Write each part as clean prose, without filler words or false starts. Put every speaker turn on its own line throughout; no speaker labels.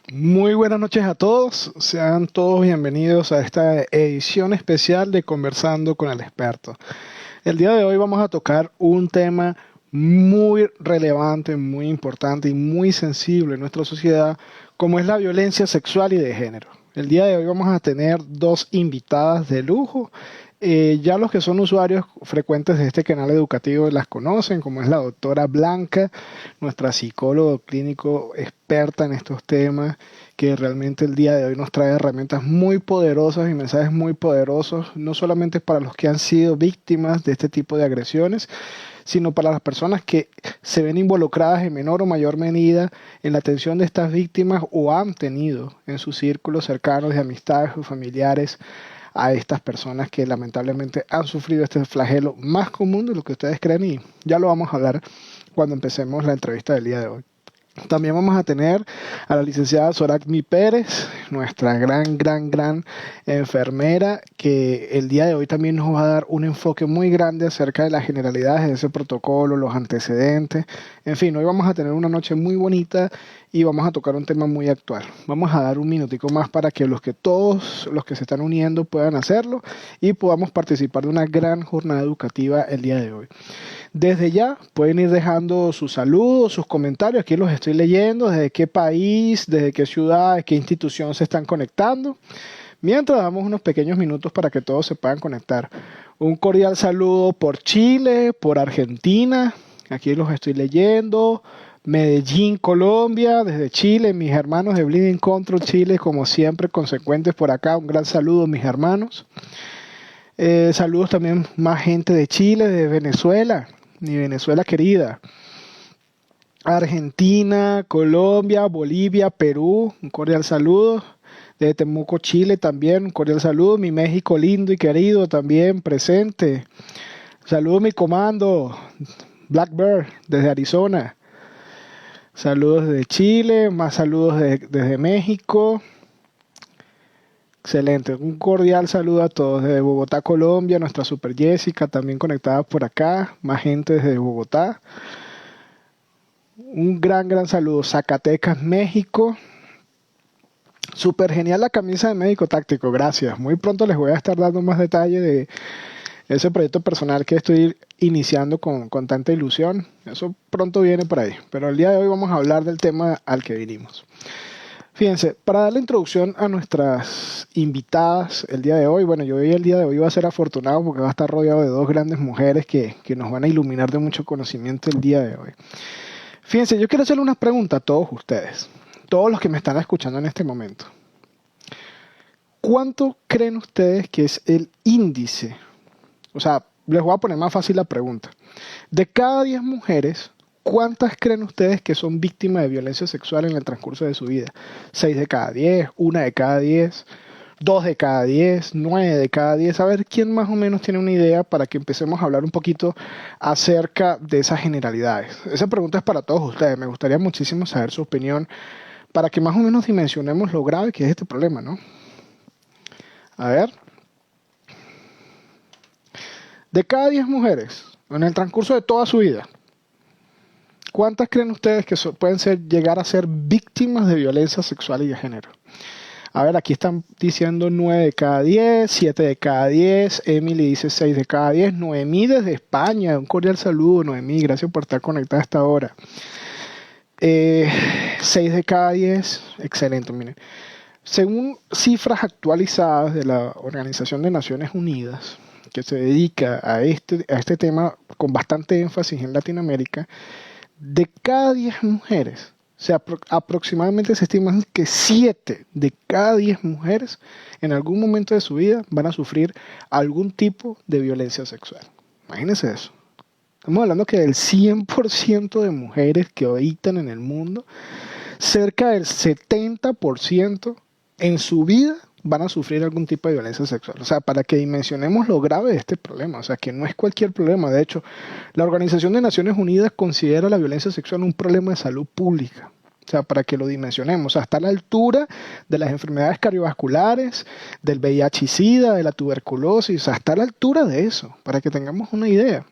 Muy buenas noches a todos, sean todos bienvenidos a esta edición especial de Conversando con el Experto. El día de hoy vamos a tocar un tema muy relevante, muy importante y muy sensible en nuestra sociedad, como es la violencia sexual y de género. El día de hoy vamos a tener dos invitadas de lujo. Ya los que son usuarios frecuentes de este canal educativo las conocen, como es la doctora Blanca, nuestra psicólogo clínico experta en estos temas, que realmente el día de hoy nos trae herramientas muy poderosas y mensajes muy poderosos, no solamente para los que han sido víctimas de este tipo de agresiones, sino para las personas que se ven involucradas en menor o mayor medida en la atención de estas víctimas o han tenido en sus círculos cercanos de amistades o familiares a estas personas que lamentablemente han sufrido este flagelo más común de lo que ustedes creen, y ya lo vamos a hablar cuando empecemos la entrevista del día de hoy. También vamos a tener a la licenciada Soracmi Pérez, nuestra gran enfermera, que el día de hoy también nos va a dar un enfoque muy grande acerca de las generalidades de ese protocolo, los antecedentes. En fin, hoy vamos a tener una noche muy bonita y vamos a tocar un tema muy actual. Vamos a dar un minutico más para que todos los que se están uniendo puedan hacerlo y podamos participar de una gran jornada educativa el día de hoy. Desde ya pueden ir dejando sus saludos, sus comentarios, aquí los estoy leyendo, desde qué país, desde qué ciudad, de qué institución se están conectando. Mientras damos unos pequeños minutos para que todos se puedan conectar. Un cordial saludo por Chile, por Argentina, aquí los estoy leyendo. Medellín, Colombia, desde Chile, mis hermanos de Bleeding Control Chile, como siempre, consecuentes por acá. Un gran saludo, mis hermanos. Saludos también más gente de Chile, de Venezuela, mi Venezuela querida. Argentina, Colombia, Bolivia, Perú, un cordial saludo. De Temuco, Chile también, un cordial saludo. Mi México lindo y querido también presente. Saludos mi comando, Blackbird, desde Arizona. Saludos desde Chile, más saludos desde México. Excelente, un cordial saludo a todos desde Bogotá, Colombia, nuestra super Jessica también conectada por acá, más gente desde Bogotá. Un gran saludo, Zacatecas, México. Súper genial la camisa de médico táctico, gracias. Muy pronto les voy a estar dando más detalle de ese proyecto personal que estoy iniciando con tanta ilusión. Eso pronto viene por ahí, pero el día de hoy vamos a hablar del tema al que vinimos. Fíjense, para dar la introducción a nuestras invitadas el día de hoy, bueno, yo el día de hoy va a ser afortunado porque va a estar rodeado de dos grandes mujeres que nos van a iluminar de mucho conocimiento el día de hoy. Fíjense, yo quiero hacerle una pregunta a todos ustedes, todos los que me están escuchando en este momento. ¿Cuánto creen ustedes que es el índice? O sea, les voy a poner más fácil la pregunta. De cada 10 mujeres, ¿cuántas creen ustedes que son víctimas de violencia sexual en el transcurso de su vida? 6 de cada 10, 1 de cada 10, 2 de cada 10, 9 de cada 10. A ver, ¿quién más o menos tiene una idea para que empecemos a hablar un poquito acerca de esas generalidades? Esa pregunta es para todos ustedes. Me gustaría muchísimo saber su opinión para que más o menos dimensionemos lo grave que es este problema, ¿no? A ver. De cada 10 mujeres, en el transcurso de toda su vida, ¿cuántas creen ustedes que pueden llegar a ser víctimas de violencia sexual y de género? A ver, aquí están diciendo 9 de cada 10, 7 de cada 10, Emily dice 6 de cada 10, Noemí desde España, un cordial saludo, Noemí, gracias por estar conectada a esta hora. 6 de cada 10, excelente, miren. Según cifras actualizadas de la Organización de Naciones Unidas, que se dedica a este tema con bastante énfasis en Latinoamérica, de cada 10 mujeres, aproximadamente se estima que 7 de cada 10 mujeres en algún momento de su vida van a sufrir algún tipo de violencia sexual. Imagínense eso. Estamos hablando que del 100% de mujeres que habitan en el mundo, cerca del 70% en su vida van a sufrir algún tipo de violencia sexual. O sea, para que dimensionemos lo grave de este problema. O sea, que no es cualquier problema. De hecho, la Organización de Naciones Unidas considera la violencia sexual un problema de salud pública. O sea, para que lo dimensionemos. O sea, está a la altura de las enfermedades cardiovasculares, del VIH y SIDA, de la tuberculosis. O sea, está a la altura de eso, para que tengamos una idea.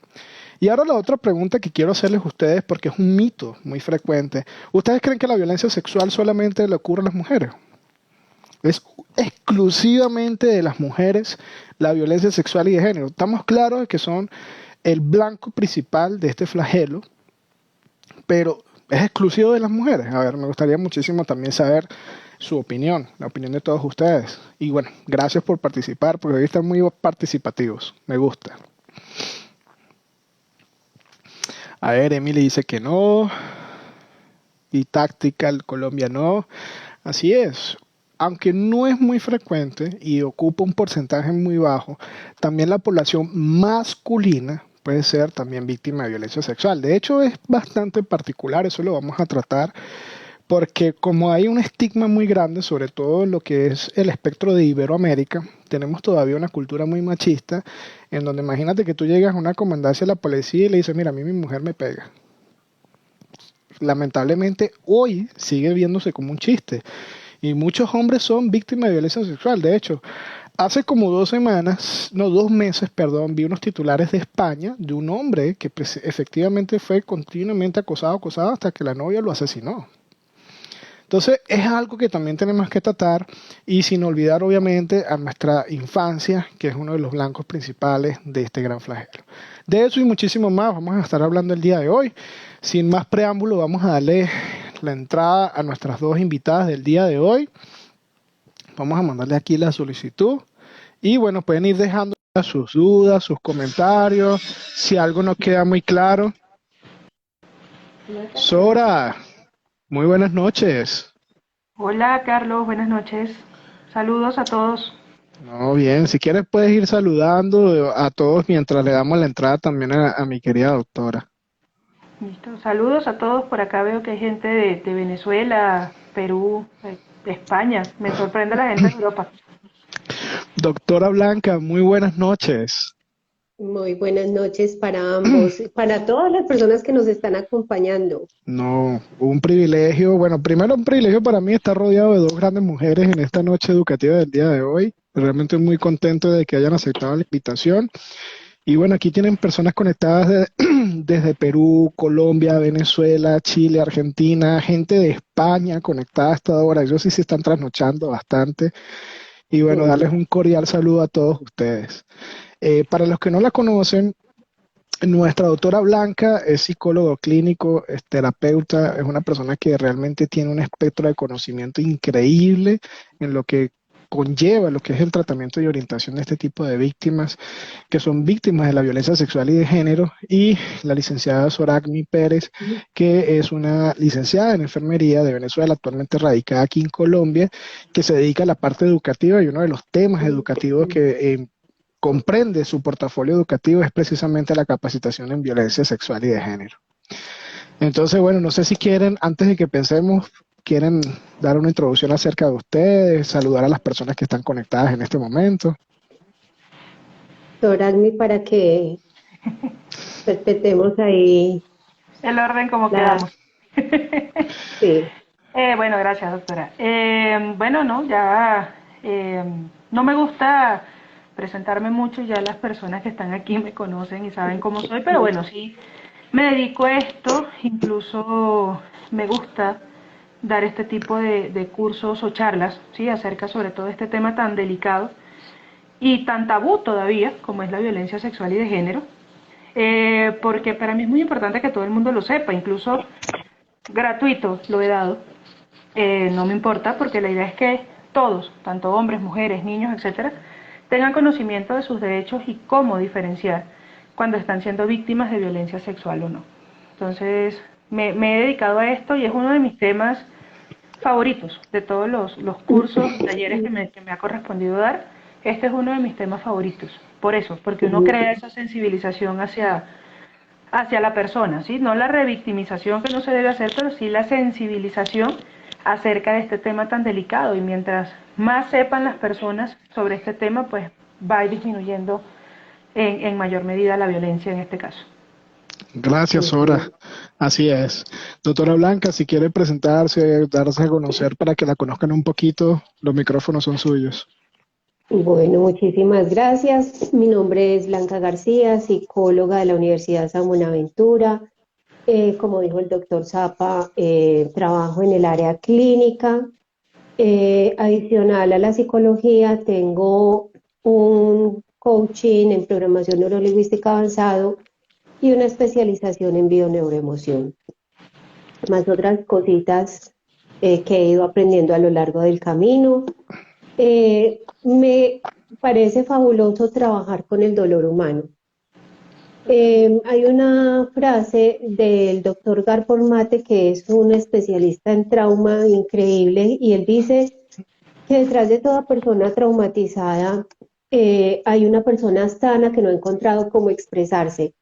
Y ahora la otra pregunta que quiero hacerles a ustedes, porque es un mito muy frecuente. ¿Ustedes creen que la violencia sexual solamente le ocurre a las mujeres? Es exclusivamente de las mujeres la violencia sexual y de género. Estamos claros de que son el blanco principal de este flagelo, pero es exclusivo de las mujeres. A ver, me gustaría muchísimo también saber su opinión, la opinión de todos ustedes. Y bueno, gracias por participar, porque hoy están muy participativos. Me gusta. A ver, Emily dice que no. Y Tactical Colombia no. Así es. Aunque no es muy frecuente y ocupa un porcentaje muy bajo, también la población masculina puede ser también víctima de violencia sexual. De hecho, es bastante particular, eso lo vamos a tratar, porque como hay un estigma muy grande, sobre todo en lo que es el espectro de Iberoamérica, tenemos todavía una cultura muy machista, en donde imagínate que tú llegas a una comandancia de la policía y le dices, mira, a mí mi mujer me pega. Lamentablemente hoy sigue viéndose como un chiste. Y muchos hombres son víctimas de violencia sexual. De hecho, hace como 2 semanas, no, 2 meses, perdón, vi unos titulares de España de un hombre que efectivamente fue continuamente acosado hasta que la novia lo asesinó. Entonces es algo que también tenemos que tratar y sin olvidar obviamente a nuestra infancia, que es uno de los blancos principales de este gran flagelo. De eso y muchísimo más vamos a estar hablando el día de hoy. Sin más preámbulo, vamos a darle la entrada a nuestras dos invitadas del día de hoy. Vamos a mandarle aquí la solicitud y bueno, pueden ir dejando sus dudas, sus comentarios, si algo no queda muy claro. Sora, muy buenas noches.
Hola Carlos, buenas noches. Saludos a todos.
No, bien, si quieres puedes ir saludando a todos mientras le damos la entrada también a mi querida doctora.
Listo. Saludos a todos. Por acá veo que hay gente de Venezuela, Perú, de España. Me sorprende la gente de Europa.
Doctora Blanca, muy buenas noches.
Muy buenas noches para ambos, para todas las personas que nos están acompañando.
No, un privilegio. Bueno, primero un privilegio para mí estar rodeado de dos grandes mujeres en esta noche educativa del día de hoy. Realmente muy contento de que hayan aceptado la invitación. Y bueno, aquí tienen personas conectadas desde Perú, Colombia, Venezuela, Chile, Argentina, gente de España conectada a esta hora. Ellos sí se están trasnochando bastante. Y bueno, darles un cordial saludo a todos ustedes. Para los que no la conocen, nuestra doctora Blanca es psicólogo clínico, es terapeuta, es una persona que realmente tiene un espectro de conocimiento increíble en lo que conlleva lo que es el tratamiento y orientación de este tipo de víctimas, que son víctimas de la violencia sexual y de género, y la licenciada Soragni Pérez, que es una licenciada en enfermería de Venezuela, actualmente radicada aquí en Colombia, que se dedica a la parte educativa y uno de los temas educativos que comprende su portafolio educativo es precisamente la capacitación en violencia sexual y de género. Entonces, bueno, no sé si quieren, antes de que pensemos, quieren dar una introducción acerca de ustedes, saludar a las personas que están conectadas en este momento.
Doragni, para que respetemos ahí
El orden como
la...
quedamos.
Sí,
Bueno, gracias doctora. Bueno, no, ya no me gusta presentarme mucho, ya las personas que están aquí me conocen y saben cómo soy, pero bueno, sí, me dedico a esto, incluso me gusta dar este tipo de cursos o charlas, ¿sí? Acerca sobre todo de este tema tan delicado y tan tabú todavía, como es la violencia sexual y de género, porque para mí es muy importante que todo el mundo lo sepa, incluso gratuito lo he dado, no me importa porque la idea es que todos, tanto hombres, mujeres, niños, etcétera, tengan conocimiento de sus derechos y cómo diferenciar cuando están siendo víctimas de violencia sexual o no. Entonces, me he dedicado a esto y es uno de mis temas favoritos de todos los cursos y talleres que me ha correspondido dar. Este es uno de mis temas favoritos. Por eso, porque uno crea esa sensibilización hacia la persona, ¿sí? No la revictimización que no se debe hacer, pero sí la sensibilización acerca de este tema tan delicado. Y mientras más sepan las personas sobre este tema, pues va a ir disminuyendo en mayor medida la violencia en este caso.
Gracias, Sora. Así es. Doctora Blanca, si quiere presentarse, darse a conocer para que la conozcan un poquito, los micrófonos son suyos.
Bueno, muchísimas gracias. Mi nombre es Blanca García, psicóloga de la Universidad San Buenaventura. Como dijo el doctor Zapa, trabajo en el área clínica. Adicional a la psicología, tengo un coaching en programación neurolingüística avanzado y una especialización en bioneuroemoción, más otras cositas que he ido aprendiendo a lo largo del camino. Me parece fabuloso trabajar con el dolor humano. Hay una frase del doctor Garbor Mate, que es un especialista en trauma increíble, y él dice que detrás de toda persona traumatizada hay una persona sana que no ha encontrado cómo expresarse.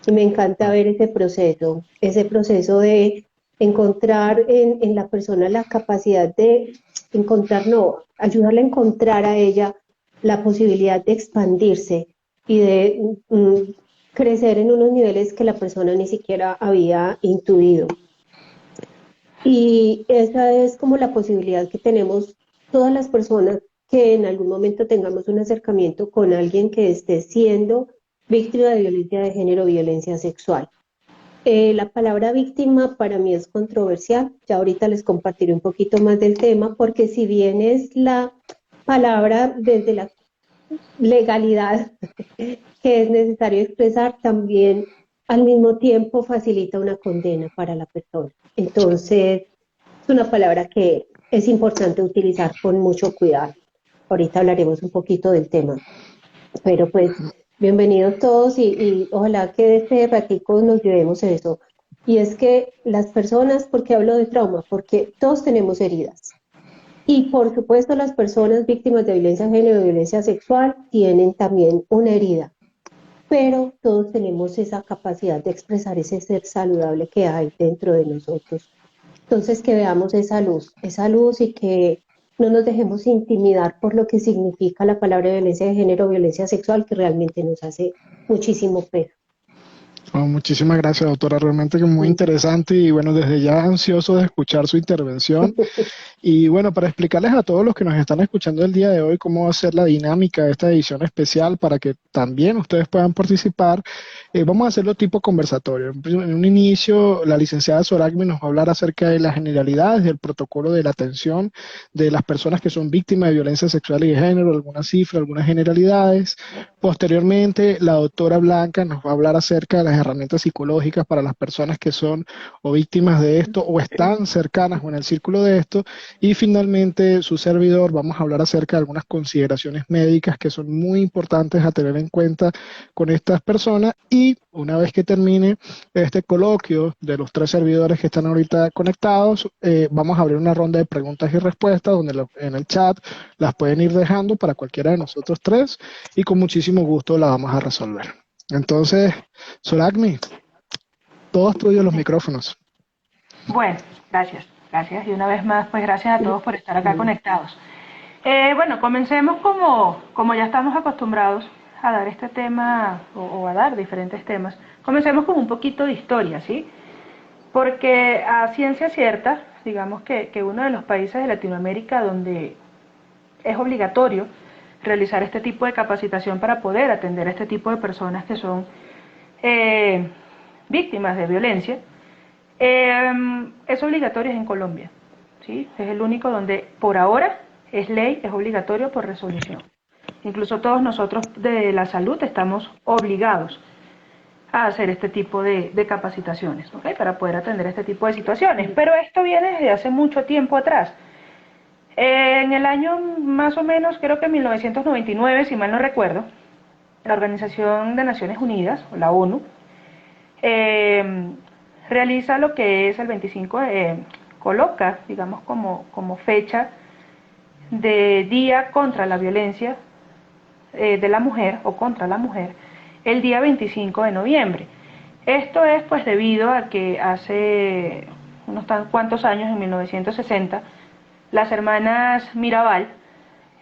Y me encanta ver ese proceso de encontrar en la persona la capacidad de encontrar, no, ayudarle a encontrar a ella la posibilidad de expandirse y de crecer en unos niveles que la persona ni siquiera había intuido. Y esa es como la posibilidad que tenemos todas las personas que en algún momento tengamos un acercamiento con alguien que esté siendo víctima de violencia de género o violencia sexual. La palabra víctima para mí es controversial, ya ahorita les compartiré un poquito más del tema, porque si bien es la palabra desde la legalidad que es necesario expresar, también al mismo tiempo facilita una condena para la persona. Entonces, es una palabra que es importante utilizar con mucho cuidado. Ahorita hablaremos un poquito del tema, pero pues bienvenidos todos y ojalá que de este ratico nos llevemos eso. Y es que las personas, ¿por qué hablo de trauma? Porque todos tenemos heridas. Y por supuesto las personas víctimas de violencia de género y violencia sexual tienen también una herida, pero todos tenemos esa capacidad de expresar ese ser saludable que hay dentro de nosotros. Entonces, que veamos esa luz y que no nos dejemos intimidar por lo que significa la palabra violencia de género, violencia sexual, que realmente nos hace muchísimo peso.
Oh, muchísimas gracias, doctora. Realmente que muy interesante y bueno, desde ya ansioso de escuchar su intervención. Y bueno, para explicarles a todos los que nos están escuchando el día de hoy cómo va a ser la dinámica de esta edición especial para que también ustedes puedan participar, vamos a hacerlo tipo conversatorio. En un inicio, la licenciada Soragmi nos va a hablar acerca de las generalidades del protocolo de la atención de las personas que son víctimas de violencia sexual y de género, algunas cifras, algunas generalidades. Posteriormente, la doctora Blanca nos va a hablar acerca de las herramientas psicológicas para las personas que son o víctimas de esto o están cercanas o en el círculo de esto. Y finalmente, su servidor, vamos a hablar acerca de algunas consideraciones médicas que son muy importantes a tener en cuenta con estas personas. Y una vez que termine este coloquio de los tres servidores que están ahorita conectados, vamos a abrir una ronda de preguntas y respuestas donde en el chat las pueden ir dejando para cualquiera de nosotros tres y con muchísimo gusto la vamos a resolver. Entonces, Soragmi, todos tuyos los micrófonos.
Bueno, gracias, gracias. Y una vez más, pues gracias a todos por estar acá conectados. Bueno, comencemos como ya estamos acostumbrados a dar este tema o a dar diferentes temas. Comencemos con un poquito de historia, ¿sí? Porque a ciencia cierta, digamos que uno de los países de Latinoamérica donde es obligatorio realizar este tipo de capacitación para poder atender a este tipo de personas que son eh, víctimas de violencia, es obligatorio en Colombia, ¿sí? Es el único donde por ahora es ley, es obligatorio por resolución. Incluso todos nosotros de la salud estamos obligados a hacer este tipo de capacitaciones, ¿okay? Para poder atender este tipo de situaciones. Pero esto viene desde hace mucho tiempo atrás. En el año más o menos, creo que en 1999, si mal no recuerdo, la Organización de Naciones Unidas, o la ONU, eh, realiza lo que es el 25, coloca, digamos, como fecha de día contra la violencia de la mujer o contra la mujer, el día 25 de noviembre. Esto es pues debido a que hace unos tan cuantos años, en 1960, las hermanas Mirabal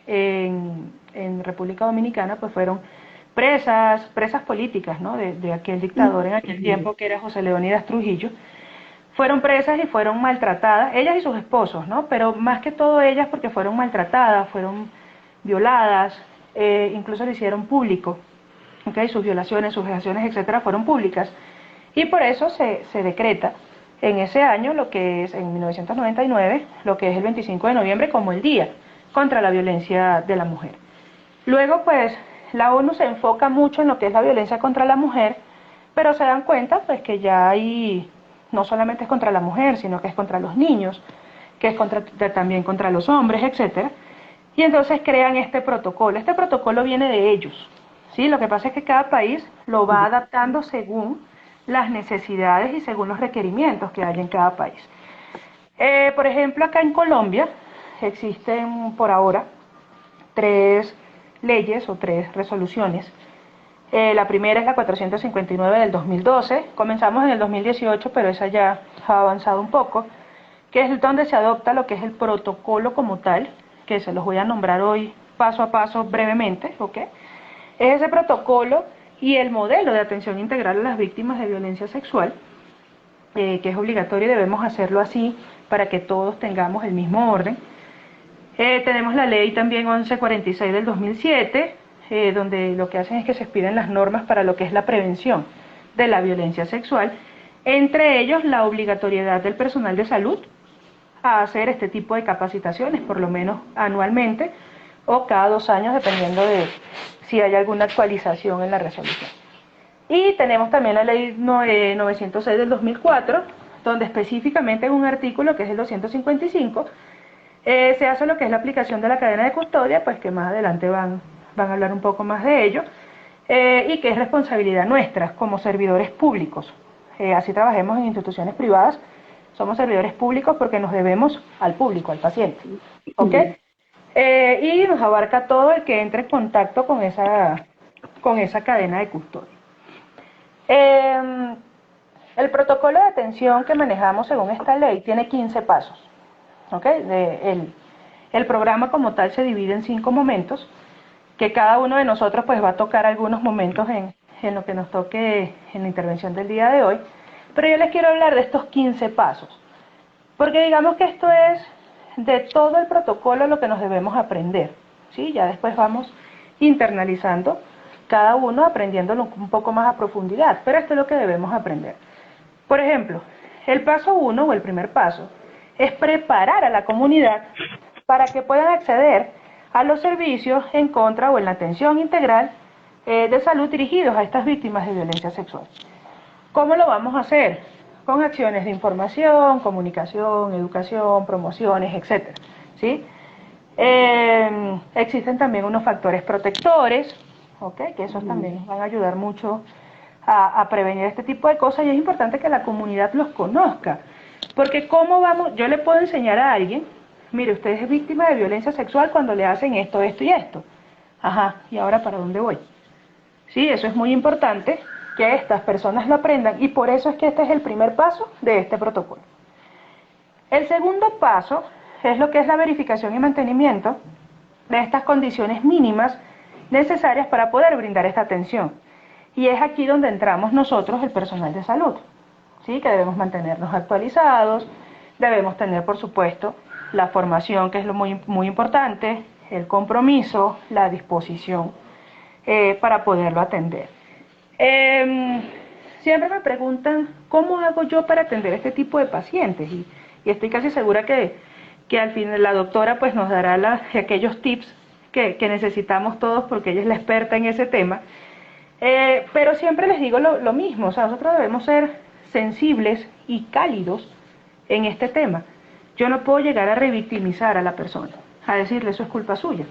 en República Dominicana pues fueron presas políticas, ¿no? De aquel dictador en aquel tiempo que era José Leónidas Trujillo. Fueron presas y fueron maltratadas, ellas y sus esposos, ¿no? Pero más que todo ellas porque fueron maltratadas, fueron violadas, incluso lo hicieron público, ¿okay? Sus violaciones, sus vejaciones, etcétera, fueron públicas. Y por eso se decreta en ese año, lo que es en 1999, lo que es el 25 de noviembre como el Día contra la Violencia de la Mujer. Luego, pues, la ONU se enfoca mucho en lo que es la violencia contra la mujer, pero se dan cuenta, pues, que ya hay, no solamente es contra la mujer, sino que es contra los niños, que es también contra los hombres, etcétera. Y entonces crean este protocolo. Este protocolo viene de ellos, ¿sí? Lo que pasa es que cada país lo va adaptando según las necesidades y según los requerimientos que hay en cada país. Por ejemplo, acá en Colombia existen por ahora 3 leyes o 3 resoluciones. La primera es la 459 del 2012, comenzamos en el 2018, pero esa ya ha avanzado un poco, que es donde se adopta lo que es el protocolo como tal, que se los voy a nombrar hoy paso a paso brevemente, ¿ok? Es ese protocolo y el modelo de atención integral a las víctimas de violencia sexual, que es obligatorio y debemos hacerlo así para que todos tengamos el mismo orden. Tenemos la ley también 1146 del 2007, donde lo que hacen es que se expiden las normas para lo que es la prevención de la violencia sexual, entre ellos la obligatoriedad del personal de salud a hacer este tipo de capacitaciones, por lo menos anualmente o cada 2 años, dependiendo de si hay alguna actualización en la resolución. Y tenemos también la ley 906 del 2004, donde específicamente en un artículo que es el 255, se hace lo que es la aplicación de la cadena de custodia, pues que más adelante van a hablar un poco más de ello, y que es responsabilidad nuestra como servidores públicos. Así trabajemos en instituciones privadas, somos servidores públicos porque nos debemos al público, al paciente, ¿ok? Y nos abarca todo el que entre en contacto con esa cadena de custodia. El protocolo de atención que manejamos según esta ley tiene 15 pasos, ¿ok? El programa como tal se divide en 5 momentos, que cada uno de nosotros pues va a tocar algunos momentos en lo que nos toque en la intervención del día de hoy, pero yo les quiero hablar de estos 15 pasos, porque digamos que esto es de todo el protocolo lo que nos debemos aprender, ¿sí? Ya después vamos internalizando cada uno, aprendiéndolo un poco más a profundidad, pero esto es lo que debemos aprender. Por ejemplo, el paso 1 o el primer paso es preparar a la comunidad para que puedan acceder a los servicios en contra o en la atención integral de salud dirigidos a estas víctimas de violencia sexual. ¿Cómo lo vamos a hacer? Con acciones de información, comunicación, educación, promociones, etcétera, ¿sí? Existen también unos factores protectores, ¿okay? Que esos también van a ayudar mucho a prevenir este tipo de cosas, y es importante que la comunidad los conozca, porque yo le puedo enseñar a alguien, mire, usted es víctima de violencia sexual cuando le hacen esto, esto y esto. Ajá, ¿y ahora para dónde voy? Sí, eso es muy importante que estas personas lo aprendan, y por eso es que este es el primer paso de este protocolo. El segundo paso es lo que es la verificación y mantenimiento de estas condiciones mínimas necesarias para poder brindar esta atención. Y es aquí donde entramos nosotros, el personal de salud, ¿sí? Que debemos mantenernos actualizados, debemos tener, por supuesto, la formación, que es lo muy importante, el compromiso, la disposición para poderlo atender. Siempre me preguntan, ¿cómo hago yo para atender este tipo de pacientes? Y estoy casi segura que al fin la doctora pues nos dará aquellos tips que necesitamos todos, porque ella es la experta en ese tema. Pero siempre les digo lo mismo, o sea, nosotros debemos ser sensibles y cálidos en este tema. Yo no puedo llegar a revictimizar a la persona, a decirle eso es culpa suya.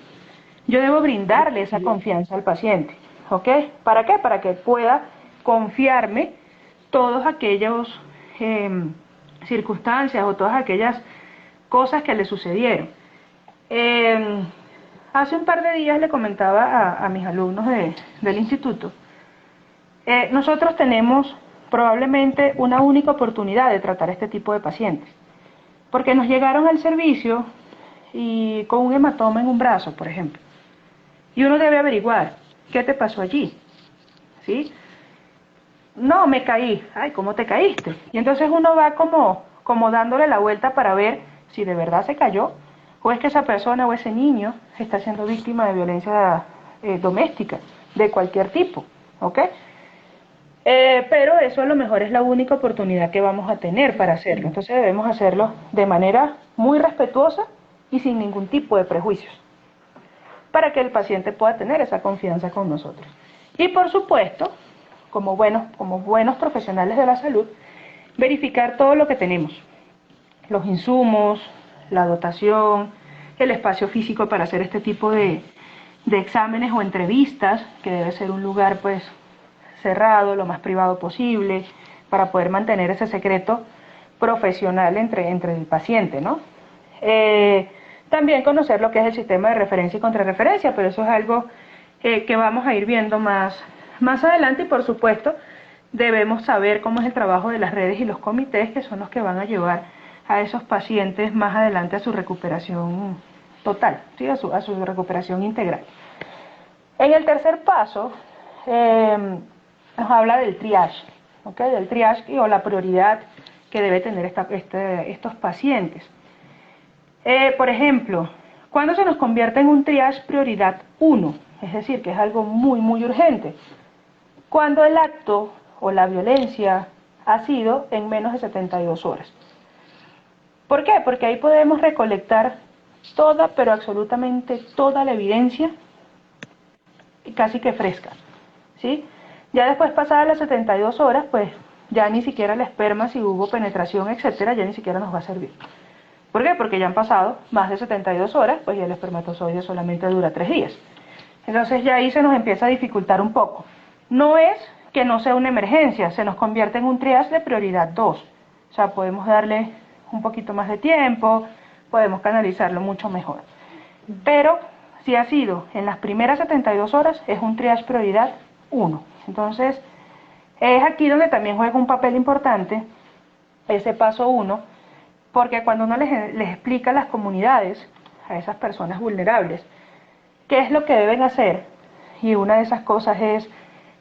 Yo debo brindarle esa confianza al paciente, ¿ok? ¿Para qué? Para que pueda confiarme todas aquellas circunstancias o todas aquellas cosas que le sucedieron. Hace un par de días le comentaba a mis alumnos del instituto, nosotros tenemos probablemente una única oportunidad de tratar este tipo de pacientes, porque nos llegaron al servicio y con un hematoma en un brazo, por ejemplo, y uno debe averiguar, ¿qué te pasó allí? ¿Sí? No, me caí. Ay, ¿cómo te caíste? Y entonces uno va como dándole la vuelta para ver si de verdad se cayó, o es que esa persona o ese niño está siendo víctima de violencia doméstica, de cualquier tipo, ¿ok? Pero eso a lo mejor es la única oportunidad que vamos a tener para hacerlo. Entonces debemos hacerlo de manera muy respetuosa y sin ningún tipo de prejuicios, para que el paciente pueda tener esa confianza con nosotros. Y por supuesto, como buenos profesionales de la salud, verificar todo lo que tenemos, los insumos, la dotación, el espacio físico para hacer este tipo de exámenes o entrevistas, que debe ser un lugar pues cerrado, lo más privado posible, para poder mantener ese secreto profesional entre el paciente, ¿no? También conocer lo que es el sistema de referencia y contrarreferencia, pero eso es algo que vamos a ir viendo más adelante, y por supuesto debemos saber cómo es el trabajo de las redes y los comités, que son los que van a llevar a esos pacientes más adelante a su recuperación total, ¿sí? a su recuperación integral. En el tercer paso nos habla del triage, ¿okay? Del triage o la prioridad que debe tener estos pacientes. Por ejemplo, cuando se nos convierte en un triage prioridad 1, es decir, que es algo muy, muy urgente, cuando el acto o la violencia ha sido en menos de 72 horas. ¿Por qué? Porque ahí podemos recolectar toda, pero absolutamente toda la evidencia, casi que fresca, ¿sí? Ya después, pasadas las 72 horas, pues ya ni siquiera la esperma, si hubo penetración, etcétera, ya ni siquiera nos va a servir. ¿Por qué? Porque ya han pasado más de 72 horas, pues ya el espermatozoide solamente dura 3 días. Entonces ya ahí se nos empieza a dificultar un poco. No es que no sea una emergencia, se nos convierte en un triage de prioridad 2. O sea, podemos darle un poquito más de tiempo, podemos canalizarlo mucho mejor. Pero si ha sido en las primeras 72 horas, es un triage prioridad 1. Entonces, es aquí donde también juega un papel importante ese paso 1, porque cuando uno les explica a las comunidades, a esas personas vulnerables, qué es lo que deben hacer, y una de esas cosas es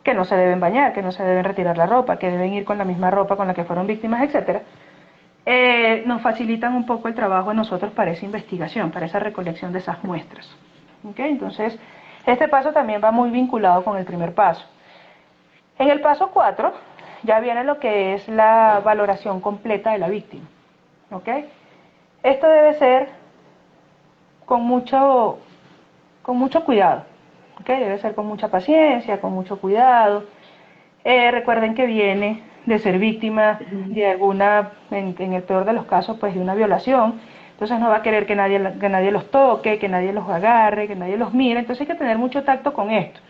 que no se deben bañar, que no se deben retirar la ropa, que deben ir con la misma ropa con la que fueron víctimas, etcétera, nos facilitan un poco el trabajo a nosotros para esa investigación, para esa recolección de esas muestras. ¿Okay? Entonces, este paso también va muy vinculado con el primer paso. En el paso 4 ya viene lo que es la valoración completa de la víctima. ¿Okay? Esto debe ser con mucho cuidado. ¿Okay? Debe ser con mucha paciencia, con mucho cuidado. Recuerden que viene de ser víctima de alguna, en el peor de los casos, pues de una violación. Entonces no va a querer que nadie los toque, que nadie los agarre, que nadie los mire. Entonces hay que tener mucho tacto con esto.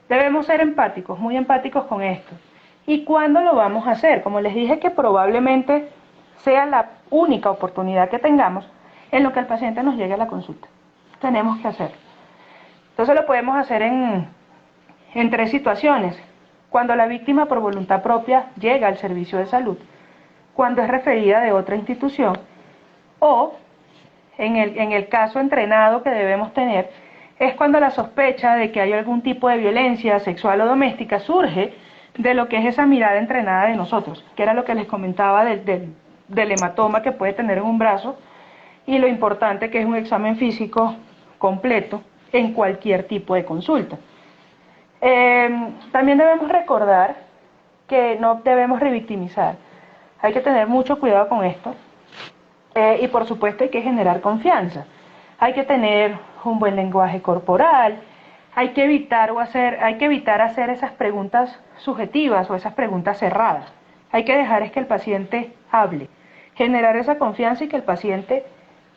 Debemos ser empáticos, muy empáticos con esto. ¿Y cuándo lo vamos a hacer? Como les dije, que probablemente sea la única oportunidad que tengamos en lo que el paciente nos llegue a la consulta. Tenemos que hacerlo. Entonces lo podemos hacer en 3 situaciones. Cuando la víctima por voluntad propia llega al servicio de salud, cuando es referida de otra institución, o en el caso entrenado que debemos tener, es cuando la sospecha de que hay algún tipo de violencia sexual o doméstica surge de lo que es esa mirada entrenada de nosotros, que era lo que les comentaba del hematoma que puede tener en un brazo, y lo importante que es un examen físico completo en cualquier tipo de consulta. También debemos recordar que no debemos revictimizar. Hay que tener mucho cuidado con esto. Y por supuesto hay que generar confianza. Hay que tener un buen lenguaje corporal. Hay que evitar hacer esas preguntas subjetivas o esas preguntas cerradas. Hay que dejar es que el paciente hable. Generar esa confianza y que el paciente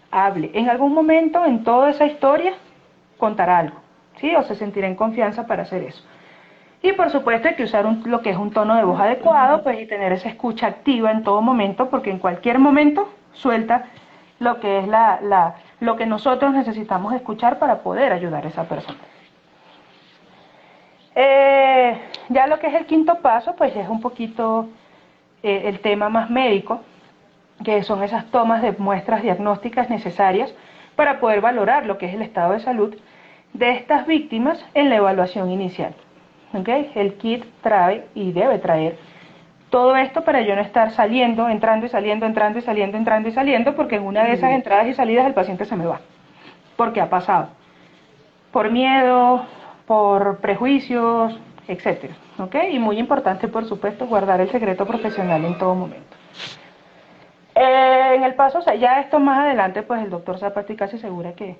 hable. En algún momento en toda esa historia contará algo, ¿sí? O se sentirá en confianza para hacer eso. Y por supuesto hay que usar lo que es un tono de voz adecuado, pues, y tener esa escucha activa en todo momento, porque en cualquier momento suelta lo que es lo que nosotros necesitamos escuchar para poder ayudar a esa persona. Ya lo que es el quinto paso, pues es un poquito el tema más médico, que son esas tomas de muestras diagnósticas necesarias para poder valorar lo que es el estado de salud de estas víctimas en la evaluación inicial. ¿Okay? El kit trae y debe traer todo esto para yo no estar saliendo, entrando y saliendo, entrando y saliendo, entrando y saliendo, porque en una de esas entradas y salidas el paciente se me va, porque ha pasado. Por miedo, por prejuicios, etcétera, ¿ok? Y muy importante, por supuesto, guardar el secreto profesional en todo momento. En el paso, o sea, ya esto más adelante, pues el doctor Zapata estoy casi segura que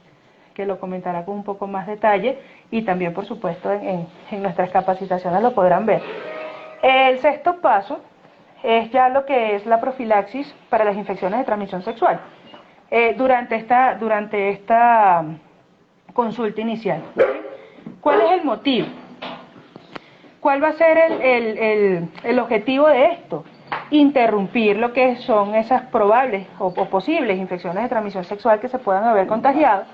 lo comentará con un poco más detalle, y también, por supuesto, en nuestras capacitaciones lo podrán ver. El sexto paso es ya lo que es la profilaxis para las infecciones de transmisión sexual. Durante esta consulta inicial, ¿cuál es el motivo? ¿Cuál va a ser el objetivo de esto? Interrumpir lo que son esas probables o posibles infecciones de transmisión sexual que se puedan haber contagiado,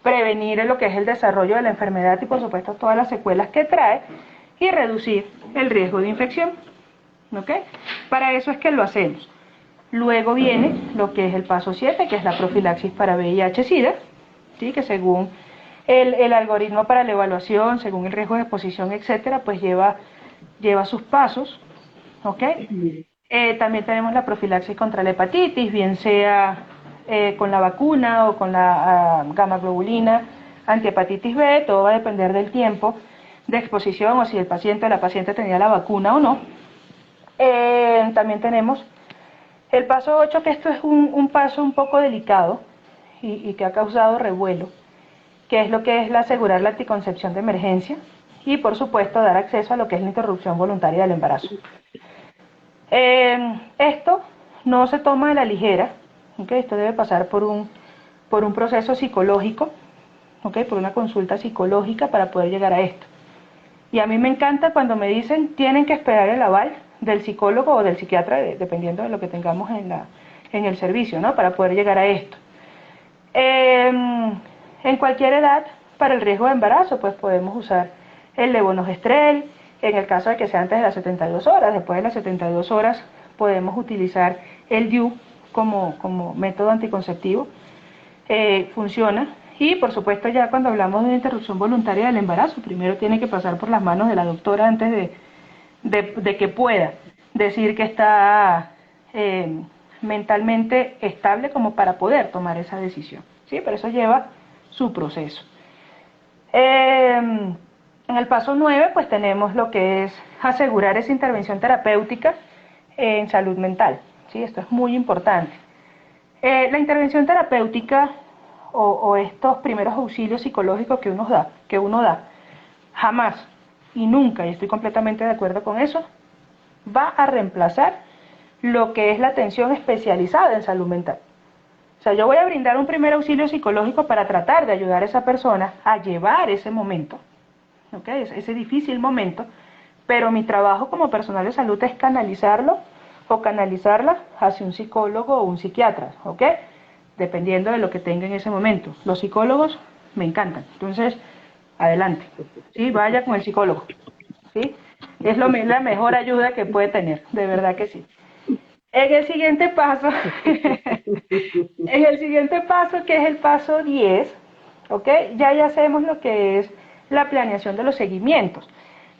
prevenir lo que es el desarrollo de la enfermedad y, por supuesto, todas las secuelas que trae, y reducir el riesgo de infección. ¿Ok? Para eso es que lo hacemos. Luego viene lo que es el paso 7, que es la profilaxis para VIH-Sida, ¿sí? Que según el algoritmo para la evaluación, según el riesgo de exposición, etcétera, pues lleva sus pasos. ¿Ok? También tenemos la profilaxis contra la hepatitis, bien sea con la vacuna o con la gamma globulina antihepatitis B. Todo va a depender del tiempo de exposición o si el paciente o la paciente tenía la vacuna o no. También tenemos el paso 8, que esto es un paso un poco delicado y que ha causado revuelo, que es lo que es asegurar la anticoncepción de emergencia y, por supuesto, dar acceso a lo que es la interrupción voluntaria del embarazo. Esto no se toma a la ligera, ¿okay? Esto debe pasar por un proceso psicológico, ¿okay? Por una consulta psicológica para poder llegar a esto. Y a mí me encanta cuando me dicen tienen que esperar el aval del psicólogo o del psiquiatra, dependiendo de lo que tengamos en el servicio, ¿no? Para poder llegar a esto. En cualquier edad, para el riesgo de embarazo, pues podemos usar el levonorgestrel. En el caso de que sea antes de las 72 horas, después de las 72 horas podemos utilizar el DIU como método anticonceptivo. Funciona. Y, por supuesto, ya cuando hablamos de una interrupción voluntaria del embarazo, primero tiene que pasar por las manos de la doctora antes de que pueda decir que está mentalmente estable como para poder tomar esa decisión, ¿sí? Pero eso lleva su proceso. En el paso 9, pues tenemos lo que es asegurar esa intervención terapéutica en salud mental, ¿sí? Esto es muy importante. La intervención terapéutica o estos primeros auxilios psicológicos que uno da, jamás y nunca, y estoy completamente de acuerdo con eso, va a reemplazar lo que es la atención especializada en salud mental. O sea, yo voy a brindar un primer auxilio psicológico para tratar de ayudar a esa persona a llevar ese momento, ¿okay? Ese difícil momento, pero mi trabajo como personal de salud es canalizarlo o canalizarla hacia un psicólogo o un psiquiatra, ¿ok? Dependiendo de lo que tenga en ese momento. Los psicólogos me encantan, entonces, adelante, ¿sí? Vaya con el psicólogo, ¿sí? Es la mejor ayuda que puede tener, de verdad que sí. En el siguiente paso, que es el paso 10, ¿ok? Ya hacemos lo que es la planeación de los seguimientos.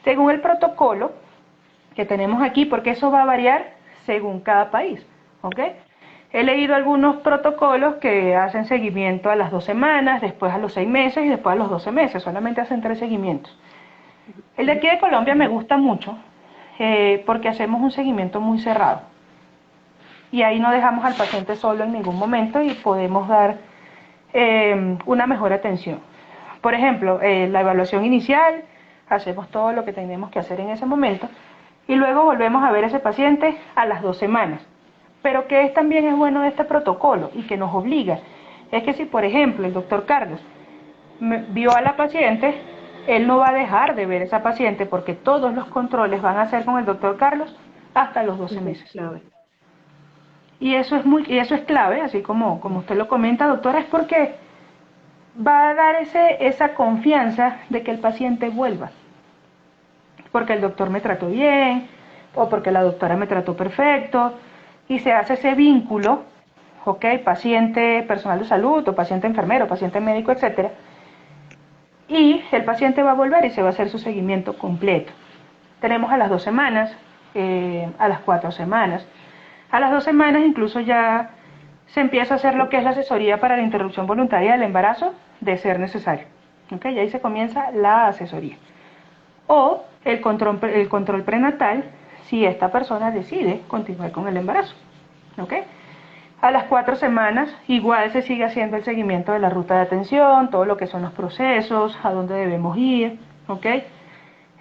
Según el protocolo que tenemos aquí, porque eso va a variar según cada país, ¿ok? He leído algunos protocolos que hacen seguimiento a las 2 semanas, después a los 6 meses y después a los 12 meses, solamente hacen 3 seguimientos. El de aquí de Colombia me gusta mucho porque hacemos un seguimiento muy cerrado. Y ahí no dejamos al paciente solo en ningún momento y podemos dar una mejor atención. Por ejemplo, la evaluación inicial, hacemos todo lo que tenemos que hacer en ese momento y luego volvemos a ver a ese paciente a las 2 semanas. Pero que también es bueno de este protocolo y que nos obliga, es que si, por ejemplo, el doctor Carlos vio a la paciente, él no va a dejar de ver a esa paciente porque todos los controles van a ser con el doctor Carlos hasta los 12 meses. Y eso es clave, así como usted lo comenta, doctora, es porque va a dar esa confianza de que el paciente vuelva. Porque el doctor me trató bien, o porque la doctora me trató perfecto, y se hace ese vínculo, ¿ok? Paciente, personal de salud, o paciente enfermero, paciente médico, etcétera. Y el paciente va a volver y se va a hacer su seguimiento completo. Tenemos a las 2 semanas, a las 4 semanas. A las 2 semanas incluso ya se empieza a hacer lo que es la asesoría para la interrupción voluntaria del embarazo, de ser necesario. ¿ok? Y ahí se comienza la asesoría. O el control prenatal si esta persona decide continuar con el embarazo, ¿ok? A las 4 semanas igual se sigue haciendo el seguimiento de la ruta de atención, todo lo que son los procesos, a dónde debemos ir, ¿ok?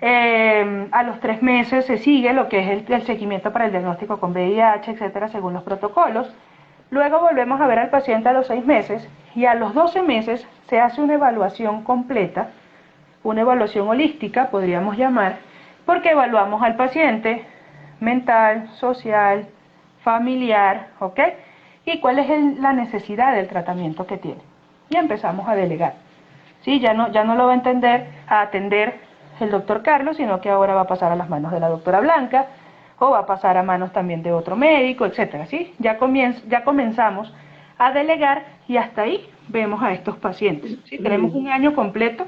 A los 3 meses se sigue lo que es el seguimiento para el diagnóstico con VIH, etcétera, según los protocolos. Luego volvemos a ver al paciente a los 6 meses y a los 12 meses se hace una evaluación completa, una evaluación holística, podríamos llamar, porque evaluamos al paciente mental, social, familiar, ¿ok? Y cuál es la necesidad del tratamiento que tiene. Y empezamos a delegar. ¿Sí? Ya no lo va a atender el doctor Carlos, sino que ahora va a pasar a las manos de la doctora Blanca, o va a pasar a manos también de otro médico, etcétera, ¿sí? Ya comenzamos a delegar y hasta ahí vemos a estos pacientes, ¿sí? Tenemos un año completo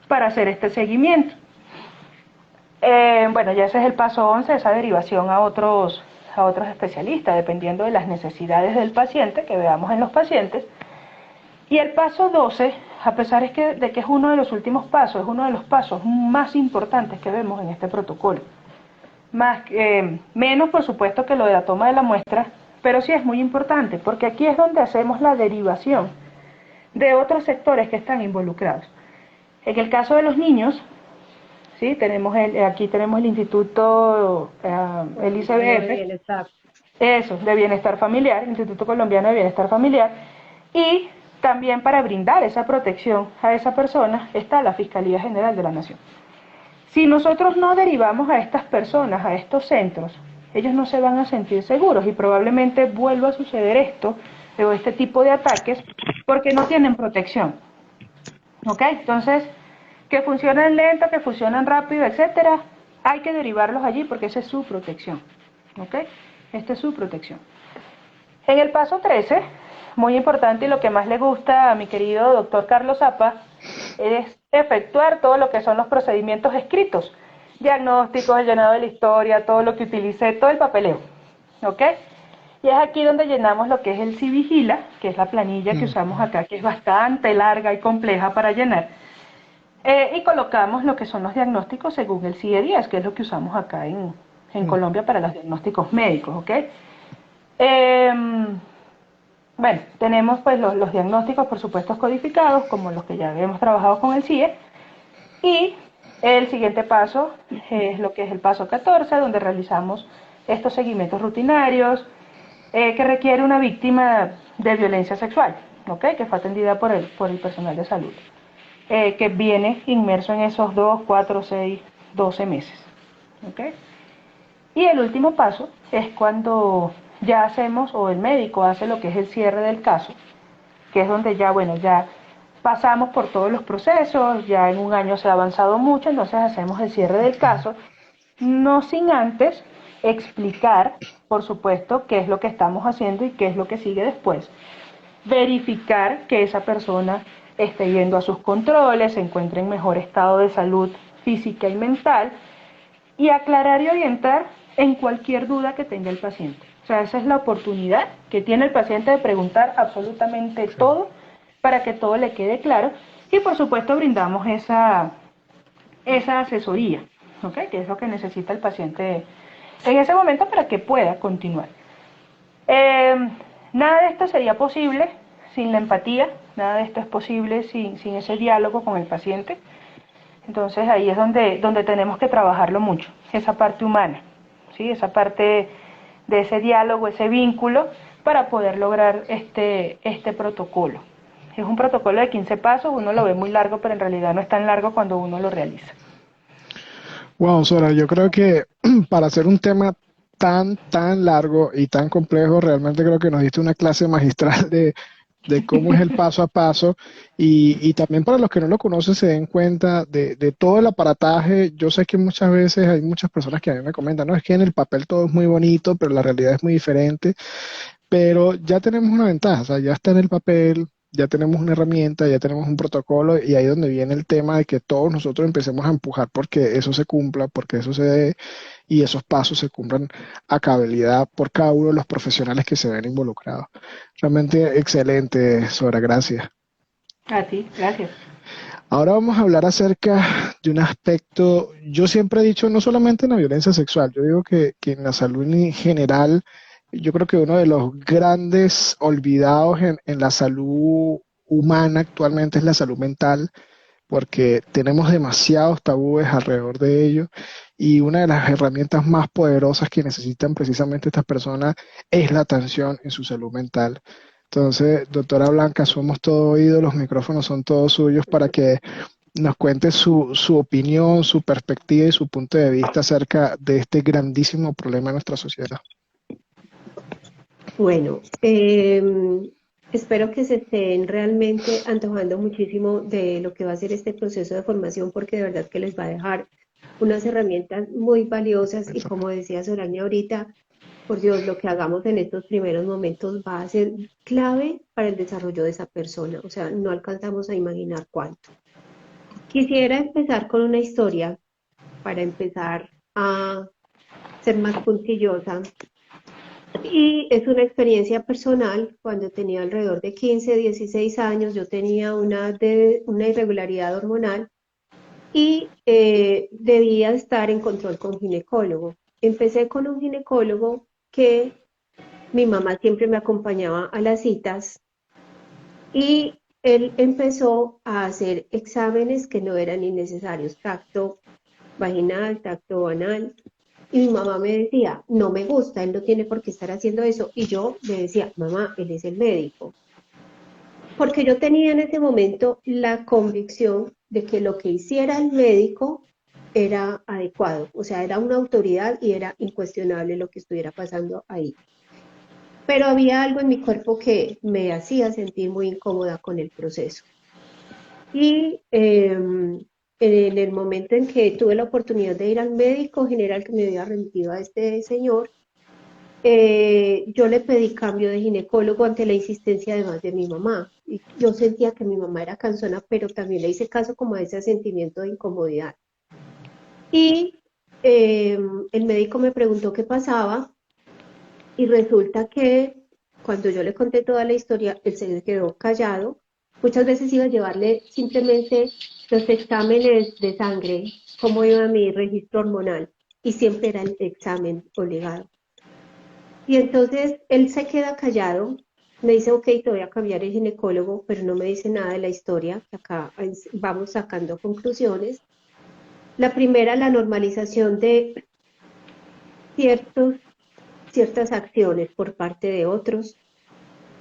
para hacer este seguimiento. Bueno, ya ese es el paso 11, esa derivación a otros especialistas, dependiendo de las necesidades del paciente que veamos en los pacientes. Y el paso 12, a pesar de que es uno de los últimos pasos, es uno de los pasos más importantes que vemos en este protocolo. Menos, por supuesto, que lo de la toma de la muestra, pero sí es muy importante, porque aquí es donde hacemos la derivación de otros sectores que están involucrados. En el caso de los niños, ¿sí? Aquí tenemos el Instituto, el ICBF, eso, de Bienestar Familiar, Instituto Colombiano de Bienestar Familiar, y también para brindar esa protección a esa persona está la Fiscalía General de la Nación. Si nosotros no derivamos a estas personas a estos centros, ellos no se van a sentir seguros y probablemente vuelva a suceder esto o este tipo de ataques porque no tienen protección. ¿Ok? Entonces, que funcionan lento, que funcionan rápido, etcétera, hay que derivarlos allí porque esa es su protección. ¿Ok? Esta es su protección. En el paso 13, muy importante y lo que más le gusta a mi querido doctor Carlos Zapa, es efectuar todo lo que son los procedimientos escritos, diagnósticos, el llenado de la historia, todo lo que utilicé, todo el papeleo, ¿ok? Y es aquí donde llenamos lo que es el Civigila, que es la planilla que usamos acá, que es bastante larga y compleja para llenar, y colocamos lo que son los diagnósticos según el CIE-10, que es lo que usamos acá en Colombia para los diagnósticos médicos, ¿ok? Bueno, tenemos pues los diagnósticos, por supuesto, codificados, como los que ya hemos trabajado con el CIE, y el siguiente paso es lo que es el paso 14, donde realizamos estos seguimientos rutinarios que requiere una víctima de violencia sexual, ¿ok? Que fue atendida por el personal de salud, que viene inmerso en esos 2, 4, 6, 12 meses, ¿ok? Y el último paso es cuando ya hacemos, o el médico hace lo que es el cierre del caso, que es donde ya, bueno, ya pasamos por todos los procesos, ya en un año se ha avanzado mucho, entonces hacemos el cierre del caso, no sin antes explicar, por supuesto, qué es lo que estamos haciendo y qué es lo que sigue después. Verificar que esa persona esté yendo a sus controles, se encuentre en mejor estado de salud física y mental, y aclarar y orientar en cualquier duda que tenga el paciente. O sea, esa es la oportunidad que tiene el paciente de preguntar absolutamente todo para que todo le quede claro y por supuesto brindamos esa asesoría, ¿ok? Que es lo que necesita el paciente en ese momento para que pueda continuar. Nada de esto sería posible sin la empatía, nada de esto es posible sin ese diálogo con el paciente. Entonces ahí es donde tenemos que trabajarlo mucho, esa parte humana, ¿sí? Esa parte de ese diálogo, ese vínculo, para poder lograr este protocolo. Es un protocolo de 15 pasos, uno lo ve muy largo, pero en realidad no es tan largo cuando uno lo realiza.
Wow, Sora, yo creo que para hacer un tema tan largo y tan complejo, realmente creo que nos diste una clase magistral de cómo es el paso a paso y también para los que no lo conocen se den cuenta de todo el aparataje. Yo sé que muchas veces hay muchas personas que a mí me comentan, no, es que en el papel todo es muy bonito, pero la realidad es muy diferente. Pero ya tenemos una ventaja, o sea, ya está en el papel, ya tenemos una herramienta, ya tenemos un protocolo y ahí es donde viene el tema de que todos nosotros empecemos a empujar porque eso se cumpla, porque eso se dé y esos pasos se cumplan a cabalidad por cada uno de los profesionales que se ven involucrados. Realmente excelente, Sora, gracias.
A ti, gracias.
Ahora vamos a hablar acerca de un aspecto, yo siempre he dicho, no solamente en la violencia sexual, yo digo que en la salud en general, yo creo que uno de los grandes olvidados en la salud humana actualmente es la salud mental, porque tenemos demasiados tabúes alrededor de ello y una de las herramientas más poderosas que necesitan precisamente estas personas es la atención en su salud mental. Entonces, doctora Blanca, somos todo oídos, los micrófonos son todos suyos para que nos cuente su opinión, su perspectiva y su punto de vista acerca de este grandísimo problema en nuestra sociedad.
Bueno, espero que se estén realmente antojando muchísimo de lo que va a ser este proceso de formación, porque de verdad que les va a dejar unas herramientas muy valiosas y como decía Sorania ahorita, por Dios, lo que hagamos en estos primeros momentos va a ser clave para el desarrollo de esa persona, o sea, no alcanzamos a imaginar cuánto. Quisiera empezar con una historia para empezar a ser más puntillosa. Y es una experiencia personal. Cuando tenía alrededor de 15, 16 años, yo tenía una irregularidad hormonal y debía estar en control con ginecólogo. Empecé con un ginecólogo que mi mamá siempre me acompañaba a las citas y él empezó a hacer exámenes que no eran innecesarios, tacto vaginal, tacto anal. Y mi mamá me decía, no me gusta, él no tiene por qué estar haciendo eso. Y yo le decía, mamá, él es el médico. Porque yo tenía en ese momento la convicción de que lo que hiciera el médico era adecuado, o sea, era una autoridad y era incuestionable lo que estuviera pasando ahí. Pero había algo en mi cuerpo que me hacía sentir muy incómoda con el proceso. Y en el momento en que tuve la oportunidad de ir al médico general que me había remitido a este señor, yo le pedí cambio de ginecólogo ante la insistencia además de mi mamá. Y yo sentía que mi mamá era cansona, pero también le hice caso como a ese sentimiento de incomodidad. Y eh, el médico me preguntó qué pasaba y resulta que cuando yo le conté toda la historia, él se quedó callado. Muchas veces iba a llevarle simplemente los exámenes de sangre, cómo iba mi registro hormonal, y siempre era el examen obligado. Y entonces él se queda callado, me dice, ok, te voy a cambiar el ginecólogo, pero no me dice nada de la historia, que acá vamos sacando conclusiones. La primera, la normalización de ciertas acciones por parte de otros,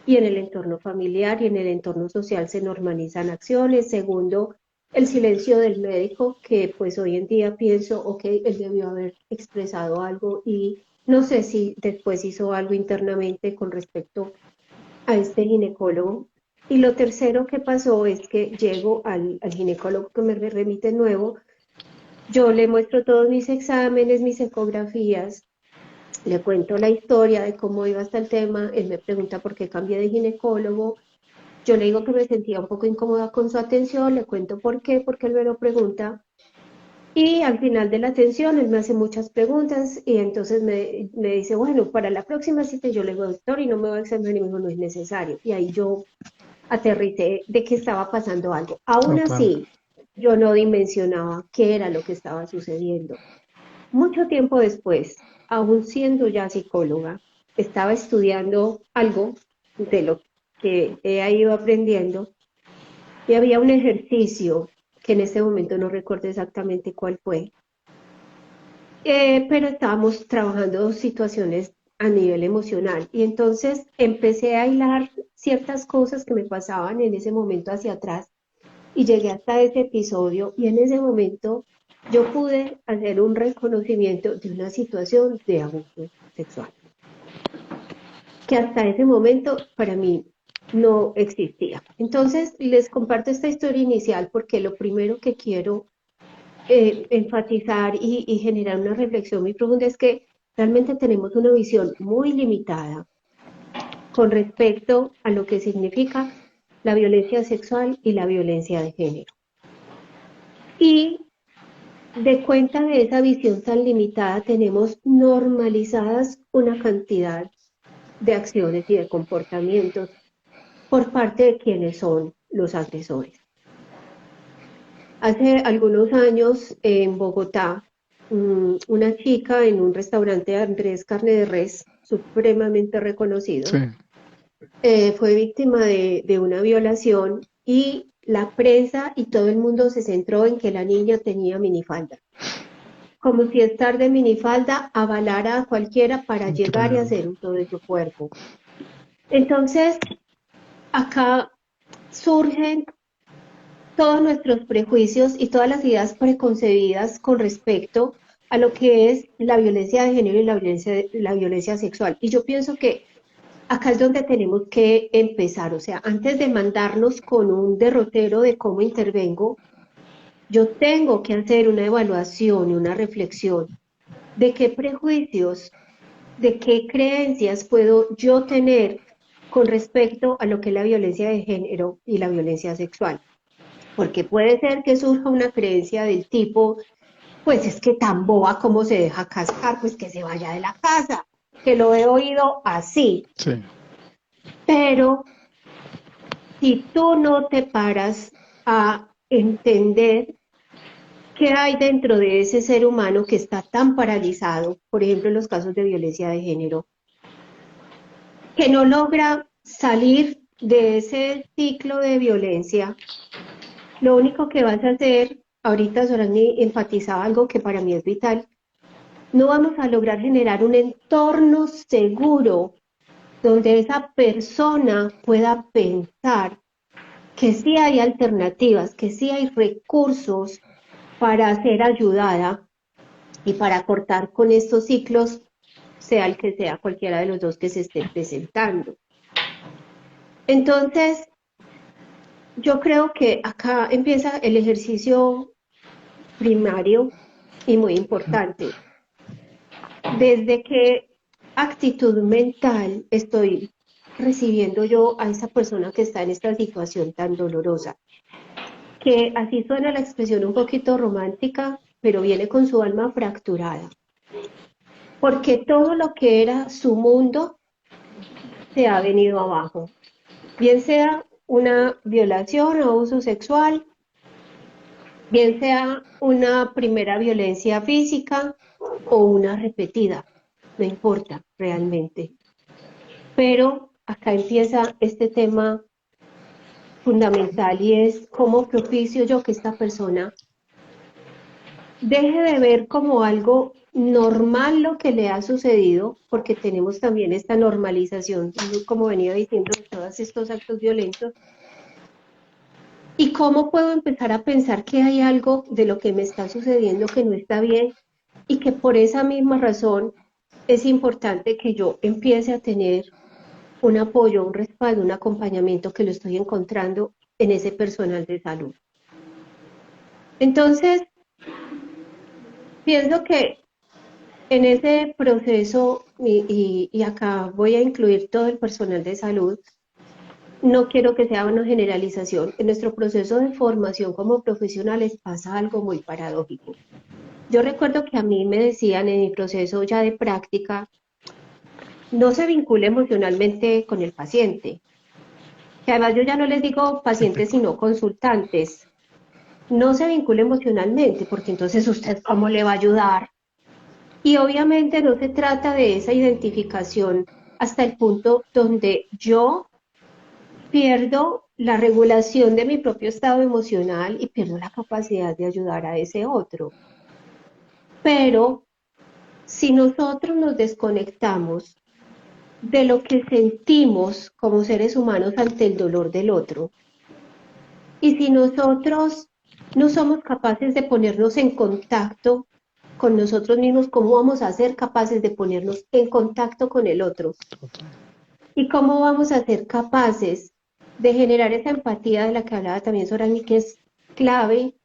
y en el entorno familiar y en el entorno social se normalizan acciones. Segundo, el silencio del médico, que pues hoy en día pienso, ok, él debió haber expresado algo y no sé si después hizo algo internamente con respecto a este ginecólogo. Y lo tercero que pasó es que llego al ginecólogo que me remite nuevo, yo le muestro todos mis exámenes, mis ecografías, le cuento la historia de cómo iba hasta el tema, él me pregunta por qué cambié de ginecólogo, yo le digo que me sentía un poco incómoda con su atención, le cuento por qué, porque él me lo pregunta, y al final de la atención él me hace muchas preguntas y entonces me dice, bueno, para la próxima cita yo le digo, doctor, y no me va a examinar, y me dijo, no es necesario, y ahí yo aterricé de que estaba pasando algo. Aún
Total.
así, yo no dimensionaba qué era lo que estaba sucediendo. Mucho tiempo después, aún siendo ya psicóloga, estaba estudiando algo de lo que he ido aprendiendo y había un ejercicio que en este momento no recuerdo exactamente cuál fue, pero estábamos trabajando situaciones a nivel emocional y entonces empecé a hilar ciertas cosas que me pasaban en ese momento hacia atrás y llegué hasta ese episodio y en ese momento yo pude hacer un reconocimiento de una situación de abuso sexual, que hasta ese momento para mí no existía. Entonces les comparto esta historia inicial porque lo primero que quiero enfatizar y generar una reflexión muy profunda es que realmente tenemos una visión muy limitada con respecto a lo que significa la violencia sexual y la violencia de género. Y de cuenta de esa visión tan limitada, tenemos normalizadas una cantidad de acciones y de comportamientos por parte de quienes son los agresores. Hace algunos años en Bogotá, una chica en un restaurante Andrés Carne de Res, supremamente
Sí,
reconocido, fue víctima de una violación y la prensa y todo el mundo se centró en que la niña tenía minifalda. Como si estar de minifalda avalara a cualquiera para llegar y
increíble.
hacer uso de su cuerpo. Entonces, acá surgen todos nuestros prejuicios y todas las ideas preconcebidas con respecto a lo que es la violencia de género y la violencia sexual. Y yo pienso que acá es donde tenemos que empezar, o sea, antes de mandarnos con un derrotero de cómo intervengo, yo tengo que hacer una evaluación y una reflexión de qué prejuicios, de qué creencias puedo yo tener con respecto a lo que es la violencia de género y la violencia sexual. Porque puede ser que surja una creencia del tipo, pues es que tan boba como se deja casar, pues que se vaya de la casa, que lo he oído así.
Sí,
Pero si tú no te paras a entender qué hay dentro de ese ser humano que está tan paralizado, por ejemplo, en los casos de violencia de género, que no logra salir de ese ciclo de violencia, lo único que vas a hacer, ahorita Sorani enfatizaba algo que para mí es vital, no vamos a lograr generar un entorno seguro donde esa persona pueda pensar que sí hay alternativas, que sí hay recursos para ser ayudada y para cortar con estos ciclos, sea el que sea, cualquiera de los dos que se esté presentando. Entonces, yo creo que acá empieza el ejercicio primario y muy importante. ¿Desde qué actitud mental estoy recibiendo yo a esa persona que está en esta situación tan dolorosa? Que así suena la expresión un poquito romántica, pero viene con su alma fracturada. Porque todo lo que era su mundo se ha venido abajo. Bien sea una violación o abuso sexual, bien sea una primera violencia física o una repetida, no importa realmente. Pero acá empieza este tema fundamental y es cómo propicio yo que esta persona deje de ver como algo normal lo que le ha sucedido, porque tenemos también esta normalización, como venía diciendo, de todos estos actos violentos, y cómo puedo empezar a pensar que hay algo de lo que me está sucediendo que no está bien y que por esa misma razón es importante que yo empiece a tener un apoyo, un respaldo, un acompañamiento que lo estoy encontrando en ese personal de salud. Entonces, pienso que en ese proceso, y acá voy a incluir todo el personal de salud, no quiero que sea una generalización. En nuestro proceso de formación como profesionales pasa algo muy paradójico. Yo recuerdo que a mí me decían en mi proceso ya de práctica, no se vincule emocionalmente con el paciente. Que además yo ya no les digo pacientes,
típico.
sino consultantes. No se vincule emocionalmente, porque entonces usted cómo le va a ayudar. Y obviamente no se trata de esa identificación hasta el punto donde yo pierdo la regulación de mi propio estado emocional y pierdo la capacidad de ayudar a ese otro. Pero si nosotros nos desconectamos de lo que sentimos como seres humanos ante el dolor del otro, y si nosotros no somos capaces de ponernos en contacto con nosotros mismos, ¿cómo vamos a ser capaces de ponernos en contacto con el otro? ¿Y cómo vamos a ser capaces de generar esa empatía de la que hablaba también Sorani, que es clave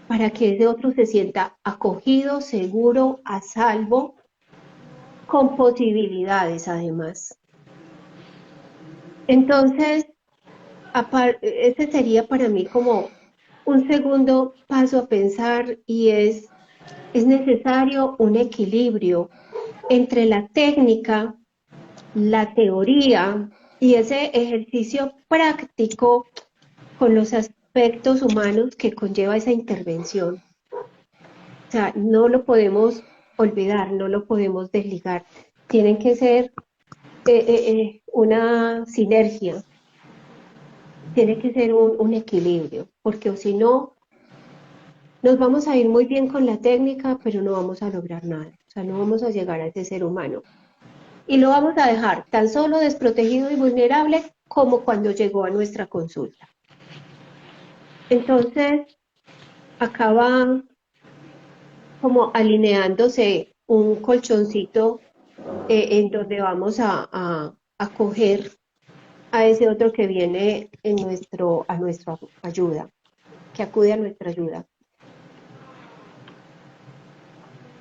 para que ese otro se sienta acogido, seguro, a salvo, con posibilidades además? Entonces, ese sería para mí como un segundo paso a pensar y es necesario un equilibrio entre la técnica, la teoría y ese ejercicio práctico con los aspectos humanos que conlleva esa intervención. O sea, no lo podemos olvidar, no lo podemos desligar. Tienen que ser una sinergia, tiene que ser un equilibrio, porque si no, nos vamos a ir muy bien con la técnica, pero no vamos a lograr nada. O sea, no vamos a llegar a ese ser humano. Y lo vamos a dejar tan solo desprotegido y vulnerable como cuando llegó a nuestra consulta. Entonces, acaba como alineándose un colchoncito en donde vamos a coger a ese otro que viene a nuestra ayuda, que acude a nuestra ayuda.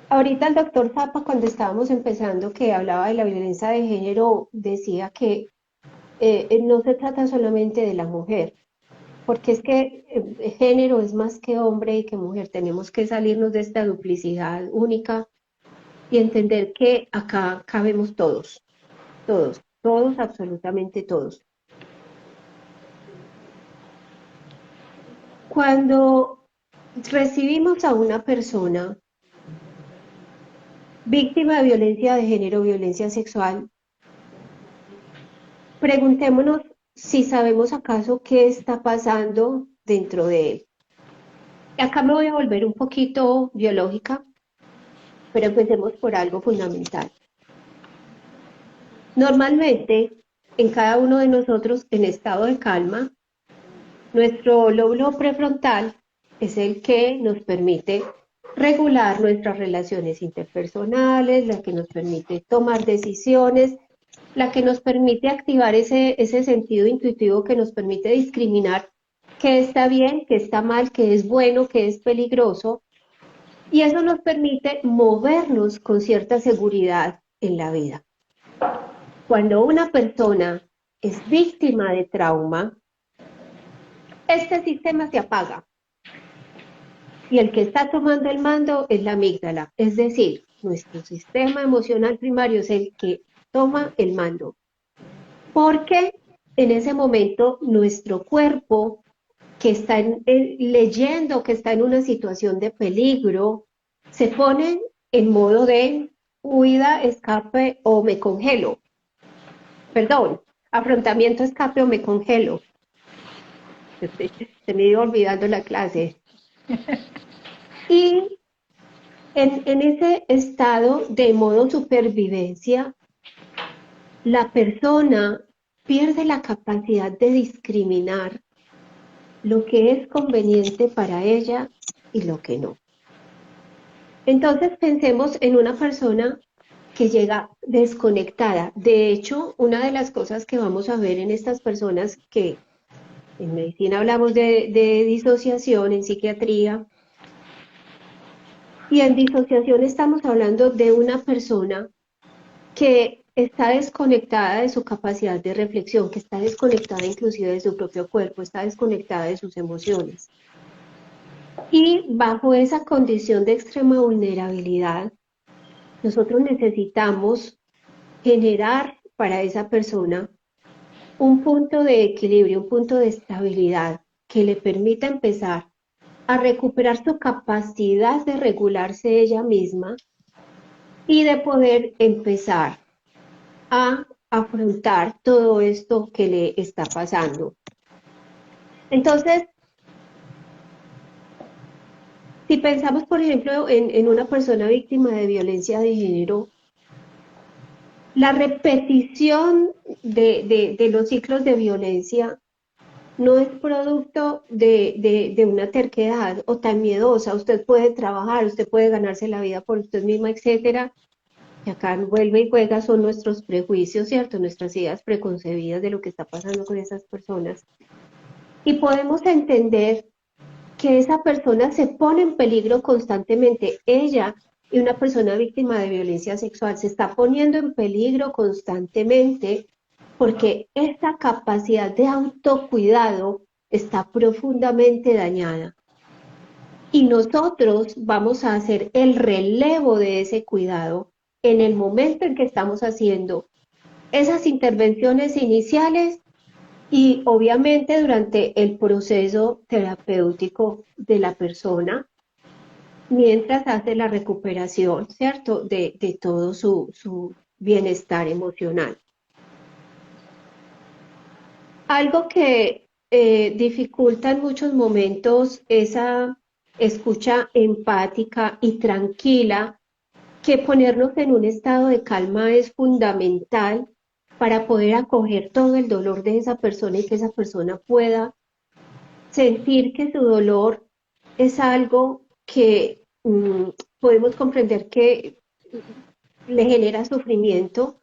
Ahorita el doctor Zapa, cuando estábamos empezando, que hablaba de la violencia de género, decía que no se trata solamente de la mujer, porque es que género es más que hombre y que mujer. Tenemos que salirnos de esta duplicidad única y entender que acá cabemos todos, absolutamente todos. Cuando recibimos a una persona víctima de violencia de género, violencia sexual, preguntémonos si sabemos acaso qué está pasando dentro de él. Acá me voy a volver un poquito biológica, pero empecemos por algo fundamental. Normalmente, en cada uno de nosotros, en estado de calma, nuestro lóbulo prefrontal es el que nos permite regular nuestras relaciones interpersonales, la que nos permite tomar decisiones, la que nos permite activar ese sentido intuitivo que nos permite discriminar qué está bien, qué está mal, qué es bueno, qué es peligroso, y eso nos permite movernos con cierta seguridad en la vida. Cuando una persona es víctima de trauma, este sistema se apaga. Y el que está tomando el mando es la amígdala, es decir, nuestro sistema emocional primario es el que toma el mando. Porque en ese momento nuestro cuerpo, que está leyendo que está en una situación de peligro, se pone en modo de huida, escape o me congelo. Perdón, afrontamiento, escape o me congelo. Se me iba olvidando la clase. Y en ese estado de modo supervivencia, la persona pierde la capacidad de discriminar lo que es conveniente para ella y lo que no. Entonces pensemos en una persona que llega desconectada. De hecho, una de las cosas que vamos a ver en estas personas, que en medicina hablamos de disociación, en psiquiatría, y en disociación estamos hablando de una persona que está desconectada de su capacidad de reflexión, que está desconectada inclusive de su propio cuerpo, está desconectada de sus emociones. Y bajo esa condición de extrema vulnerabilidad, nosotros necesitamos generar para esa persona un punto de equilibrio, un punto de estabilidad que le permita empezar a recuperar su capacidad de regularse ella misma y de poder empezar a afrontar todo esto que le está pasando. Entonces, si pensamos, por ejemplo, en una persona víctima de violencia de género, la repetición de los ciclos de violencia no es producto de una terquedad o tan miedosa. Usted puede trabajar, usted puede ganarse la vida por usted misma, etcétera. Y acá vuelve y juega, son nuestros prejuicios, ¿cierto? Nuestras ideas preconcebidas de lo que está pasando con esas personas. Y podemos entender que esa persona se pone en peligro constantemente. Ella y una persona víctima de violencia sexual se está poniendo en peligro constantemente porque esa capacidad de autocuidado está profundamente dañada. Y nosotros vamos a hacer el relevo de ese cuidado en el momento en que estamos haciendo esas intervenciones iniciales Y obviamente durante el proceso terapéutico de la persona, mientras hace la recuperación, ¿cierto? De todo su bienestar emocional. Algo que dificulta en muchos momentos esa escucha empática y tranquila, que ponernos en un estado de calma es fundamental para poder acoger todo el dolor de esa persona y que esa persona pueda sentir que su dolor es algo que podemos comprender que le genera sufrimiento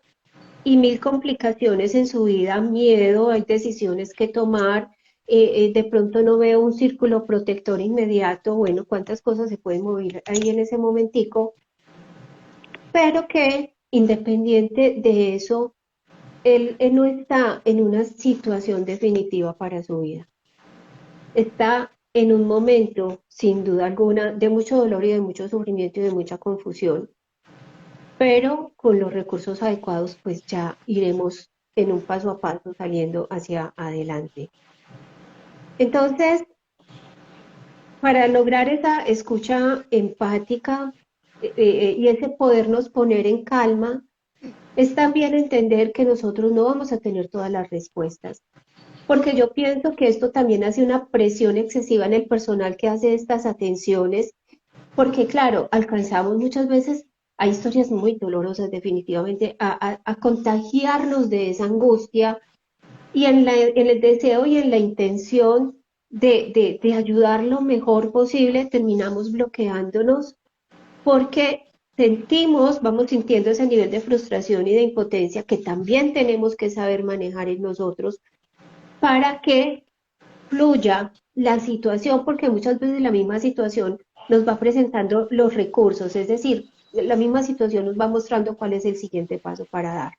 y mil complicaciones en su vida, miedo, hay decisiones que tomar, de pronto no veo un círculo protector inmediato, bueno, cuántas cosas se pueden mover ahí en ese momentico, pero que independiente de eso, él no está en una situación definitiva para su vida. Está en un momento, sin duda alguna, de mucho dolor y de mucho sufrimiento y de mucha confusión, pero con los recursos adecuados, pues ya iremos en un paso a paso saliendo hacia adelante. Entonces, para lograr esa escucha empática y ese podernos poner en calma, es también entender que nosotros no vamos a tener todas las respuestas, porque yo pienso que esto también hace una presión excesiva en el personal que hace estas atenciones, porque claro, alcanzamos muchas veces a historias muy dolorosas definitivamente, a contagiarnos de esa angustia y en el deseo y en la intención de ayudar lo mejor posible, terminamos bloqueándonos porque sentimos, vamos sintiendo ese nivel de frustración y de impotencia que también tenemos que saber manejar en nosotros para que fluya la situación, porque muchas veces la misma situación nos va presentando los recursos, es decir, la misma situación nos va mostrando cuál es el siguiente paso para dar.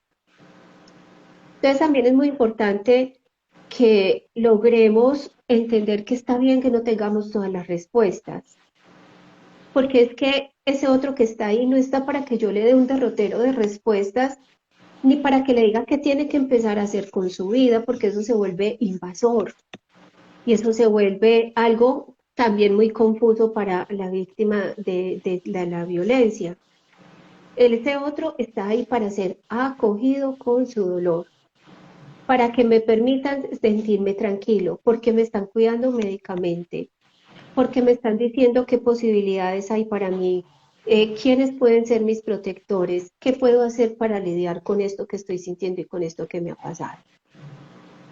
Entonces también es muy importante que logremos entender que está bien que no tengamos todas las respuestas, porque es que ese otro que está ahí no está para que yo le dé un derrotero de respuestas, ni para que le diga qué tiene que empezar a hacer con su vida, porque eso se vuelve invasor y eso se vuelve algo también muy confuso para la víctima de la violencia. Ese otro está ahí para ser acogido con su dolor, para que me permitan sentirme tranquilo, porque me están cuidando médicamente, porque me están diciendo qué posibilidades hay para mí, quiénes pueden ser mis protectores, qué puedo hacer para lidiar con esto que estoy sintiendo y con esto que me ha pasado.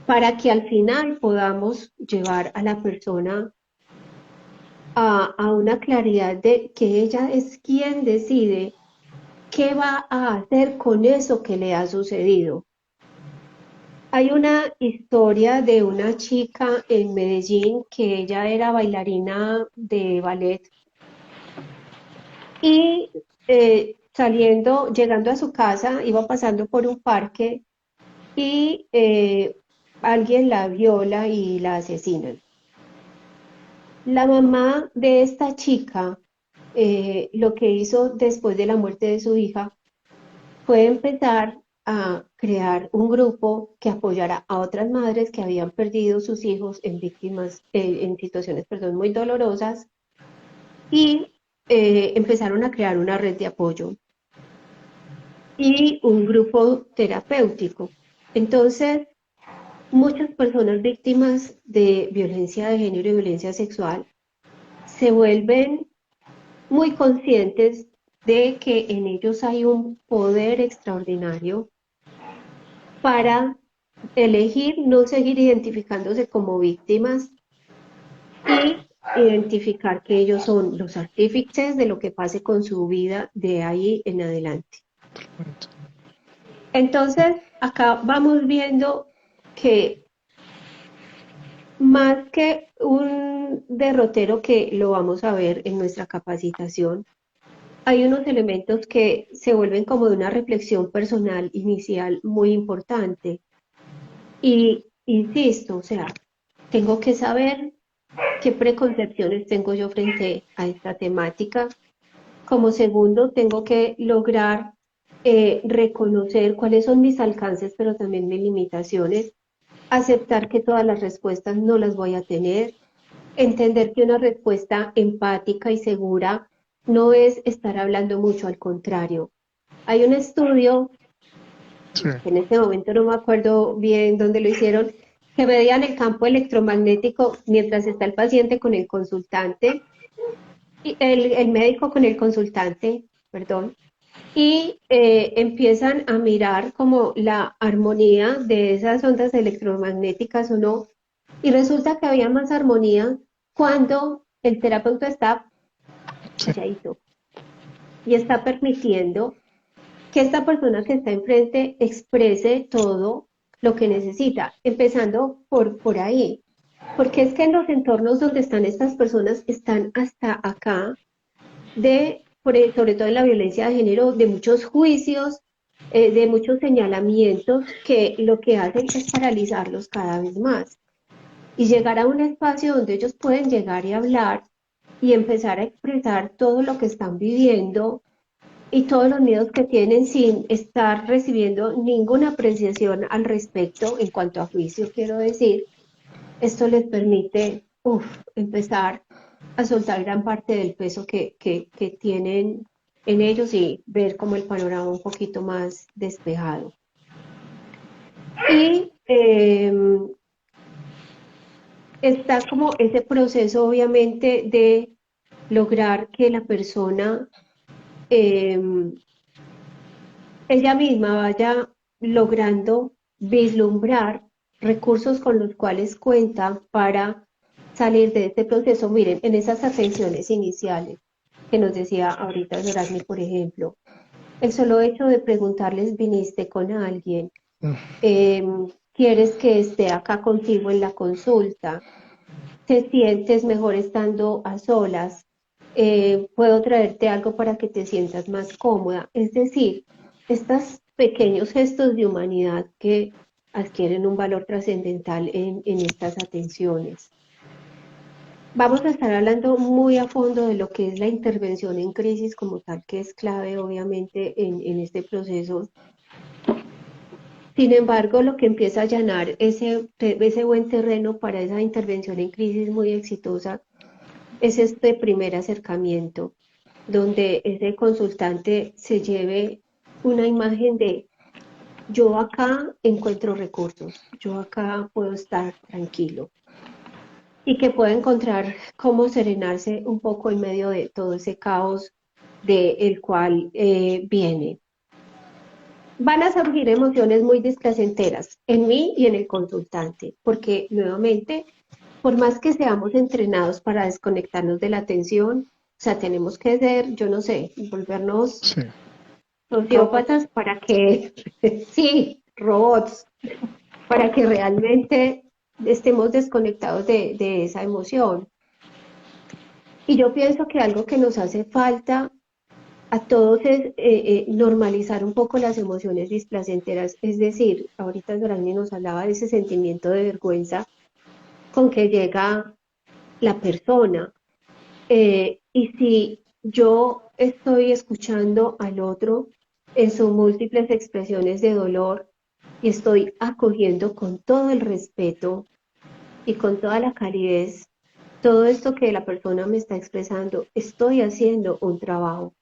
Para que al final podamos llevar a la persona a una claridad de que ella es quien decide qué va a hacer con eso que le ha sucedido. Hay una historia de una chica en Medellín que ella era bailarina de ballet y llegando a su casa, iba pasando por un parque y alguien la viola y la asesinan. La mamá de esta chica, lo que hizo después de la muerte de su hija fue empezar a crear un grupo que apoyara a otras madres que habían perdido sus hijos en en situaciones, perdón, muy dolorosas, y empezaron a crear una red de apoyo y un grupo terapéutico. Entonces, muchas personas víctimas de violencia de género y violencia sexual se vuelven muy conscientes de que en ellos hay un poder extraordinario para elegir no seguir identificándose como víctimas y identificar que ellos son los artífices de lo que pase con su vida de ahí en adelante. Entonces, acá vamos viendo que más que un derrotero que lo vamos a ver en nuestra capacitación, hay unos elementos que se vuelven como de una reflexión personal inicial muy importante. Y insisto, o sea, tengo que saber qué preconcepciones tengo yo frente a esta temática. Como segundo, tengo que lograr reconocer cuáles son mis alcances, pero también mis limitaciones. aceptar que todas las respuestas no las voy a tener, entender que una respuesta empática y segura no es estar hablando mucho, al contrario. Hay un estudio,
Sí,
que en este momento no me acuerdo bien dónde lo hicieron, que medían el campo electromagnético mientras está el paciente con el consultante, y el médico con el consultante, perdón, y empiezan a mirar como la armonía de esas ondas electromagnéticas o no, y resulta que había más armonía cuando el terapeuta está
sí,
calladito y está permitiendo que esta persona que está enfrente exprese todo lo que necesita, empezando por ahí. Porque es que en los entornos donde están estas personas están hasta acá sobre todo en la violencia de género, de muchos juicios, de muchos señalamientos que lo que hacen es paralizarlos cada vez más y llegar a un espacio donde ellos pueden llegar y hablar y empezar a expresar todo lo que están viviendo y todos los miedos que tienen sin estar recibiendo ninguna apreciación al respecto en cuanto a juicio, quiero decir. Esto les permite empezar a soltar gran parte del peso que tienen en ellos y ver como el panorama un poquito más despejado. Y está como ese proceso, obviamente, de lograr que la persona eh, ella misma vaya logrando vislumbrar recursos con los cuales cuenta para salir de este proceso. Miren, en esas atenciones iniciales que nos decía ahorita Dorasmi, por ejemplo, el solo hecho de preguntarles, ¿viniste con alguien?
mm,
¿Quieres que esté acá contigo en la consulta? ¿Te sientes mejor estando a solas? ¿Puedo traerte algo para que te sientas más cómoda? Es decir, estos pequeños gestos de humanidad que adquieren un valor trascendental en estas atenciones. Vamos a estar hablando muy a fondo de lo que es la intervención en crisis como tal, que es clave obviamente en este proceso. Sin embargo, lo que empieza a allanar ese buen terreno para esa intervención en crisis muy exitosa es este primer acercamiento, donde ese consultante se lleve una imagen de yo acá encuentro recursos, yo acá puedo estar tranquilo y que pueda encontrar cómo serenarse un poco en medio de todo ese caos del cual viene. Van a surgir emociones muy displacenteras en mí y en el consultante, porque nuevamente, por más que seamos entrenados para desconectarnos de la atención, o sea, tenemos que ser, yo no sé, volvernos
sí.
sociópatas para que, sí, robots, para que realmente estemos desconectados de esa emoción. Y yo pienso que algo que nos hace falta a todos es normalizar un poco las emociones displacenteras. Es decir, ahorita Dorani nos hablaba de ese sentimiento de vergüenza con que llega la persona. Y si yo estoy escuchando al otro en sus múltiples expresiones de dolor y estoy acogiendo con todo el respeto y con toda la calidez todo esto que la persona me está expresando, estoy haciendo un trabajo.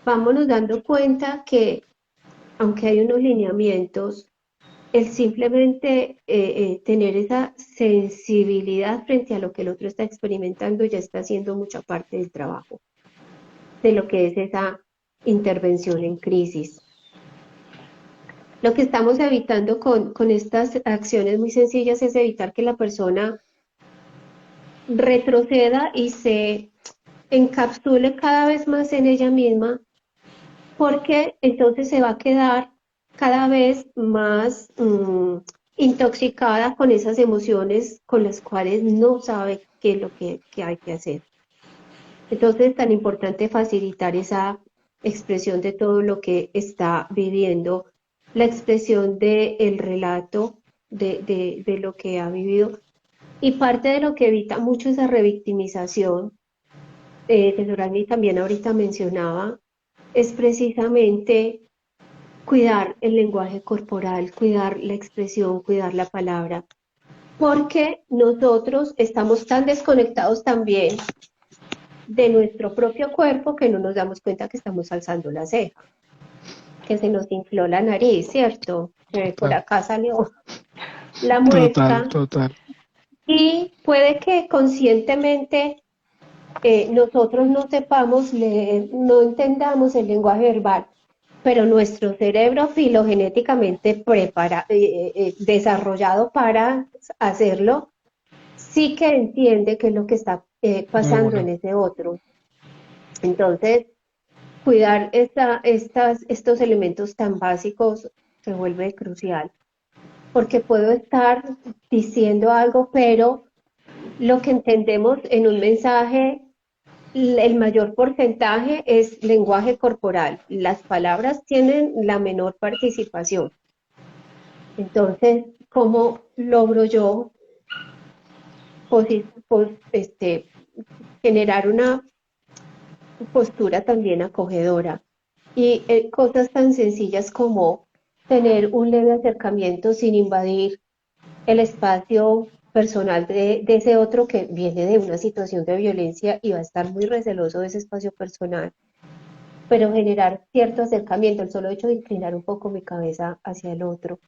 Vámonos dando cuenta que, aunque hay unos lineamientos, el simplemente tener esa sensibilidad frente a lo que el otro está experimentando ya está haciendo mucha parte del trabajo, de lo que es esa intervención en crisis. Lo que estamos evitando con estas acciones muy sencillas es evitar que la persona retroceda y se encapsule cada vez más en ella misma, porque entonces se va a quedar cada vez más intoxicada con esas emociones con las cuales no sabe qué es lo que hay que hacer. Entonces es tan importante facilitar esa expresión de todo lo que está viviendo, la expresión del relato de lo que ha vivido. Y parte de lo que evita mucho esa revictimización, que Sorani también ahorita mencionaba, es precisamente cuidar el lenguaje corporal, cuidar la expresión, cuidar la palabra. porque nosotros estamos tan desconectados también de nuestro propio cuerpo que no nos damos cuenta que estamos alzando la ceja, que se nos infló la nariz, ¿cierto? Por
Total,
acá salió la
total,
muesca
total.
y puede que conscientemente nosotros no sepamos leer, no entendamos el lenguaje verbal, pero nuestro cerebro filogenéticamente desarrollado para hacerlo, sí que entiende qué es lo que está
De
pasando en
una.
ese otro. Entonces, cuidar estos elementos tan básicos se vuelve crucial, porque puedo estar diciendo algo, pero lo que entendemos en un mensaje, el mayor porcentaje es lenguaje corporal. Las palabras tienen la menor participación. Entonces, ¿cómo logro yo generar una postura también acogedora? Y cosas tan sencillas como tener un leve acercamiento sin invadir el espacio personal de ese otro que viene de una situación de violencia y va a estar muy receloso de ese espacio personal, pero generar cierto acercamiento, el solo hecho de inclinar un poco mi cabeza hacia el otro,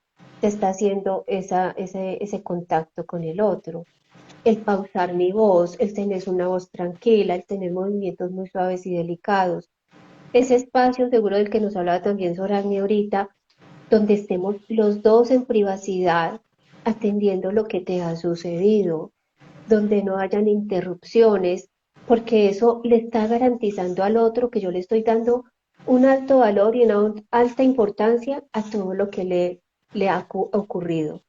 te está haciendo ese contacto con el otro. El pausar mi voz, el tener una voz tranquila, el tener movimientos muy suaves y delicados. Ese espacio seguro del que nos hablaba también Soragni ahorita, donde estemos los dos en privacidad atendiendo lo que te ha sucedido, donde no hayan interrupciones, porque eso le está garantizando al otro que yo le estoy dando un alto valor y una alta importancia a todo lo que le ha ocurrido.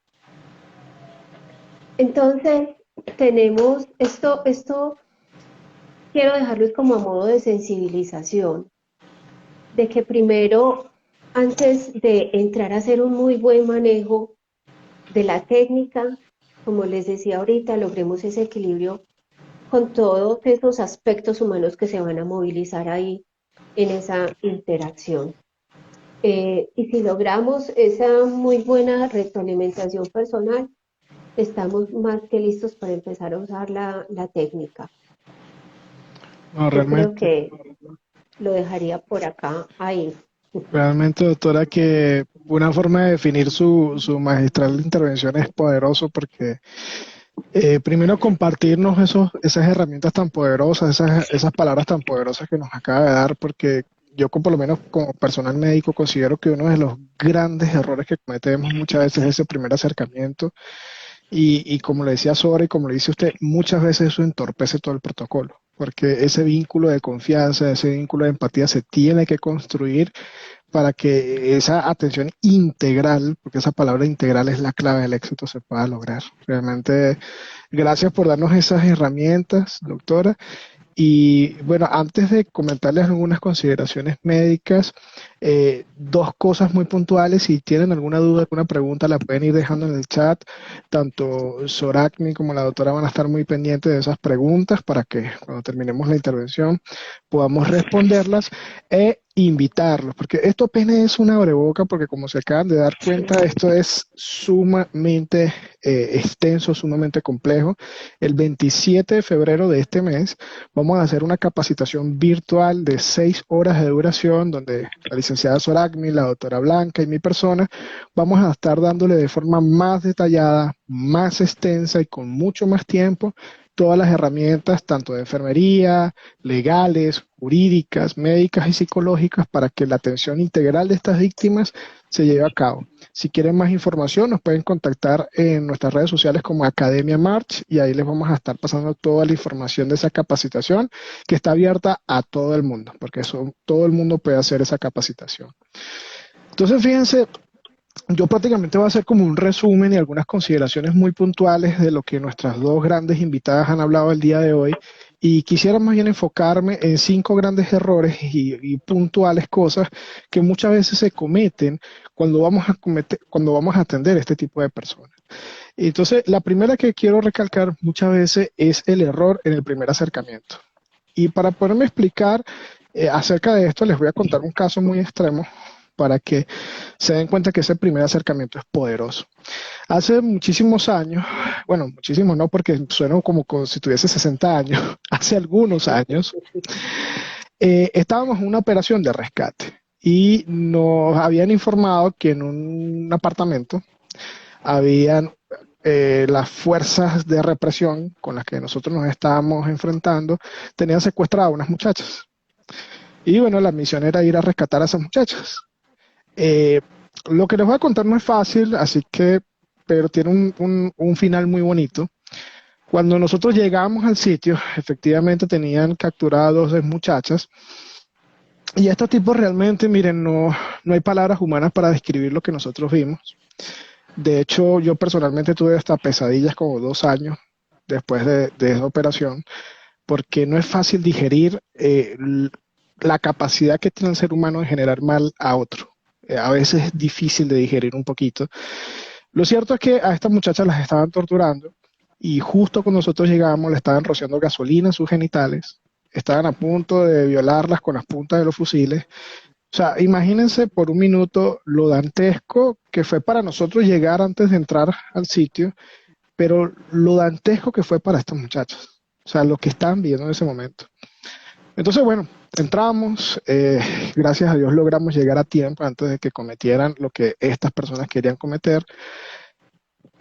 Entonces, tenemos esto quiero dejarlo como a modo de sensibilización, de que primero, antes de entrar a hacer un muy buen manejo de la técnica, como les decía ahorita, logremos ese equilibrio con todos esos aspectos humanos que se van a movilizar ahí en esa interacción. Y si logramos esa muy buena retroalimentación personal, estamos más que listos para empezar a usar la técnica.
No,
Yo creo
realmente,
que lo dejaría por acá, ahí.
realmente, doctora, que una forma de definir su magistral intervención es poderoso porque primero compartirnos esas herramientas tan poderosas, esas palabras tan poderosas que nos acaba de dar, porque yo por lo menos como personal médico considero que uno de los grandes errores que cometemos muchas veces es ese primer acercamiento y como le decía Sora y como le dice usted, muchas veces eso entorpece todo el protocolo, porque ese vínculo de confianza, ese vínculo de empatía se tiene que construir para que esa atención integral, porque esa palabra integral es la clave del éxito, se pueda lograr. Realmente, gracias por darnos esas herramientas, doctora. Y bueno, antes de comentarles algunas consideraciones médicas, dos cosas muy puntuales. Si tienen alguna duda, alguna pregunta, la pueden ir dejando en el chat. Tanto Soracni como la doctora van a estar muy pendientes de esas preguntas para que cuando terminemos la intervención podamos responderlas e invitarlos, porque esto apenas es una abreboca, porque como se acaban de dar cuenta, esto es sumamente extenso, sumamente complejo. El 27 de febrero de este mes vamos a hacer una capacitación virtual de 6 horas de duración, donde la licenciada Soragni, la doctora Blanca y mi persona vamos a estar dándole de forma más detallada, más extensa y con mucho más tiempo todas las herramientas, tanto de enfermería, legales, jurídicas, médicas y psicológicas, para que la atención integral de estas víctimas se lleve a cabo. Si quieren más información, nos pueden contactar en nuestras redes sociales como Academia March y ahí les vamos a estar pasando toda la información de esa capacitación que está abierta a todo el mundo, porque todo el mundo puede hacer esa capacitación. Entonces, fíjense, yo prácticamente voy a hacer como un resumen y algunas consideraciones muy puntuales de lo que nuestras dos grandes invitadas han hablado el día de hoy. Y quisiera más bien enfocarme en 5 grandes errores y puntuales cosas que muchas veces se cometen cuando vamos a atender este tipo de personas. Entonces, la primera que quiero recalcar muchas veces es el error en el primer acercamiento. Y para poderme explicar acerca de esto, les voy a contar un caso muy extremo para que se den cuenta que ese primer acercamiento es poderoso. Hace muchísimos años, bueno, muchísimos no porque sueno como si tuviese 60 años, hace algunos años, estábamos en una operación de rescate y nos habían informado que en un apartamento habían las fuerzas de represión con las que nosotros nos estábamos enfrentando, tenían secuestradas a unas muchachas. Y bueno, la misión era ir a rescatar a esas muchachas. Eh, lo que les voy a contar no es fácil, así que, pero tiene un final muy bonito. Cuando nosotros llegamos al sitio, efectivamente tenían capturados 2 muchachas. Y estos tipos realmente, miren, no hay palabras humanas para describir lo que nosotros vimos. De hecho, yo personalmente tuve hasta pesadillas como 2 años después de esa operación, porque no es fácil digerir la capacidad que tiene el ser humano de generar mal a otro. A veces es difícil de digerir un poquito. Lo cierto es que a estas muchachas las estaban torturando y justo cuando nosotros llegamos le estaban rociando gasolina en sus genitales, estaban a punto de violarlas con las puntas de los fusiles. O sea, imagínense por un minuto lo dantesco que fue para nosotros llegar antes de entrar al sitio, pero lo dantesco que fue para estas muchachas. O sea, lo que estaban viendo en ese momento. Entonces, bueno, entramos, gracias a Dios logramos llegar a tiempo antes de que cometieran lo que estas personas querían cometer.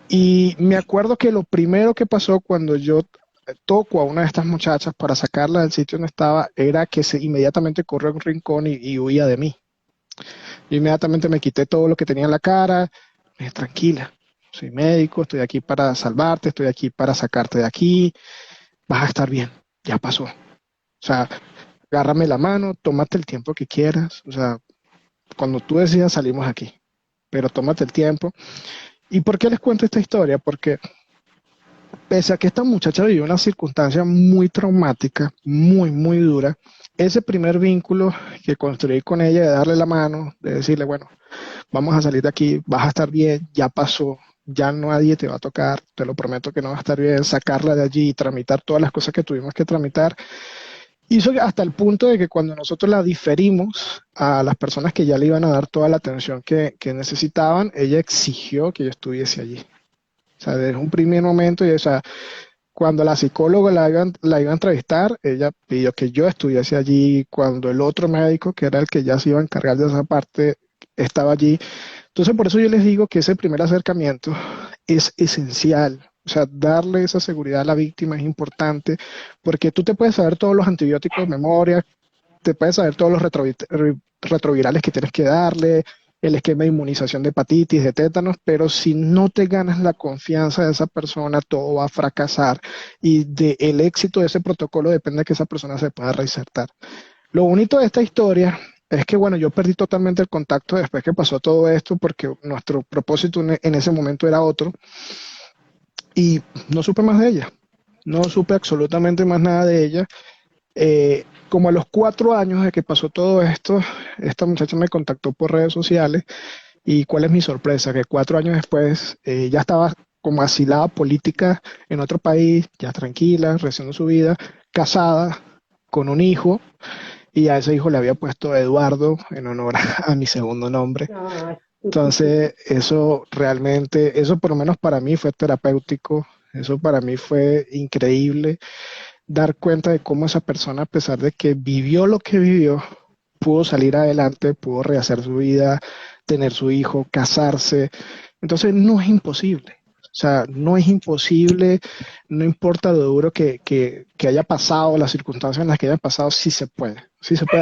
Y me acuerdo que lo primero que pasó cuando yo toco a una de estas muchachas para sacarla del sitio donde estaba era que inmediatamente corrió a un rincón y huía de mí. Yo inmediatamente me quité todo lo que tenía en la cara. Me dije, tranquila, soy médico, estoy aquí para salvarte, estoy aquí para sacarte de aquí, vas a estar bien, ya pasó. O sea, agárrame la mano, tómate el tiempo que quieras. O sea, cuando tú decidas salimos aquí, pero tómate el tiempo. ¿Y por qué les cuento esta historia? Porque pese a que esta muchacha vivió una circunstancia muy traumática, muy dura, ese primer vínculo que construí con ella de darle la mano, de decirle, bueno, vamos a salir de aquí, vas a estar bien, ya pasó, ya nadie te va a tocar, te lo prometo que no va a estar bien, sacarla de allí y tramitar todas las cosas que tuvimos que tramitar, hizo hasta el punto de que cuando nosotros la diferimos a las personas que ya le iban a dar toda la atención que necesitaban, ella exigió que yo estuviese allí. O sea, desde un primer momento, o sea, cuando la psicóloga la iba a entrevistar, ella pidió que yo estuviese allí. Cuando el otro médico, que era el que ya se iba a encargar de esa parte, estaba allí. Entonces, por eso yo les digo que ese primer acercamiento es esencial. O sea, darle esa seguridad a la víctima es importante, porque tú te puedes saber todos los antibióticos de memoria, te puedes saber todos los retrovirales que tienes que darle, el esquema de inmunización de hepatitis, de tétanos, pero si no te ganas la confianza de esa persona, todo va a fracasar y del éxito de ese protocolo depende de que esa persona se pueda reinsertar. Lo bonito de esta historia es que, bueno, yo perdí totalmente el contacto después que pasó todo esto porque nuestro propósito en ese momento era otro y no supe más de ella, no supe absolutamente más nada de ella. Como a los 4 años de que pasó todo esto, esta muchacha me contactó por redes sociales y cuál es mi sorpresa, que 4 años después ya estaba como asilada política en otro país, ya tranquila, rehaciendo su vida, casada, con un hijo, y a ese hijo le había puesto Eduardo en honor a mi segundo nombre. Entonces, eso realmente, eso por lo menos para mí fue terapéutico, eso para mí fue increíble dar cuenta de cómo esa persona, a pesar de que vivió lo que vivió, pudo salir adelante, pudo rehacer su vida, tener su hijo, casarse. Entonces no es imposible. O sea, no es imposible, no importa lo duro que haya pasado, las circunstancias en las que haya pasado, sí se puede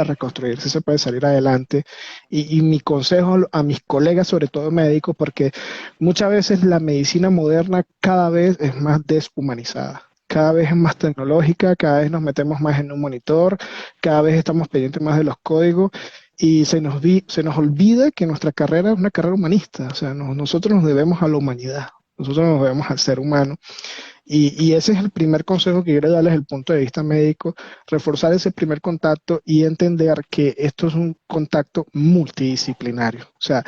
reconstruir, sí se puede salir adelante. Y mi consejo a mis colegas, sobre todo médicos, porque muchas veces la medicina moderna cada vez es más deshumanizada. Cada vez es más tecnológica, cada vez nos metemos más en un monitor, cada vez estamos pendientes más de los códigos y se nos olvida que nuestra carrera es una carrera humanista. O sea, nosotros nos debemos a la humanidad, nosotros nos debemos al ser humano. Y ese es el primer consejo que quiero darles desde el punto de vista médico, reforzar ese primer contacto y entender que esto es un contacto multidisciplinario. O sea,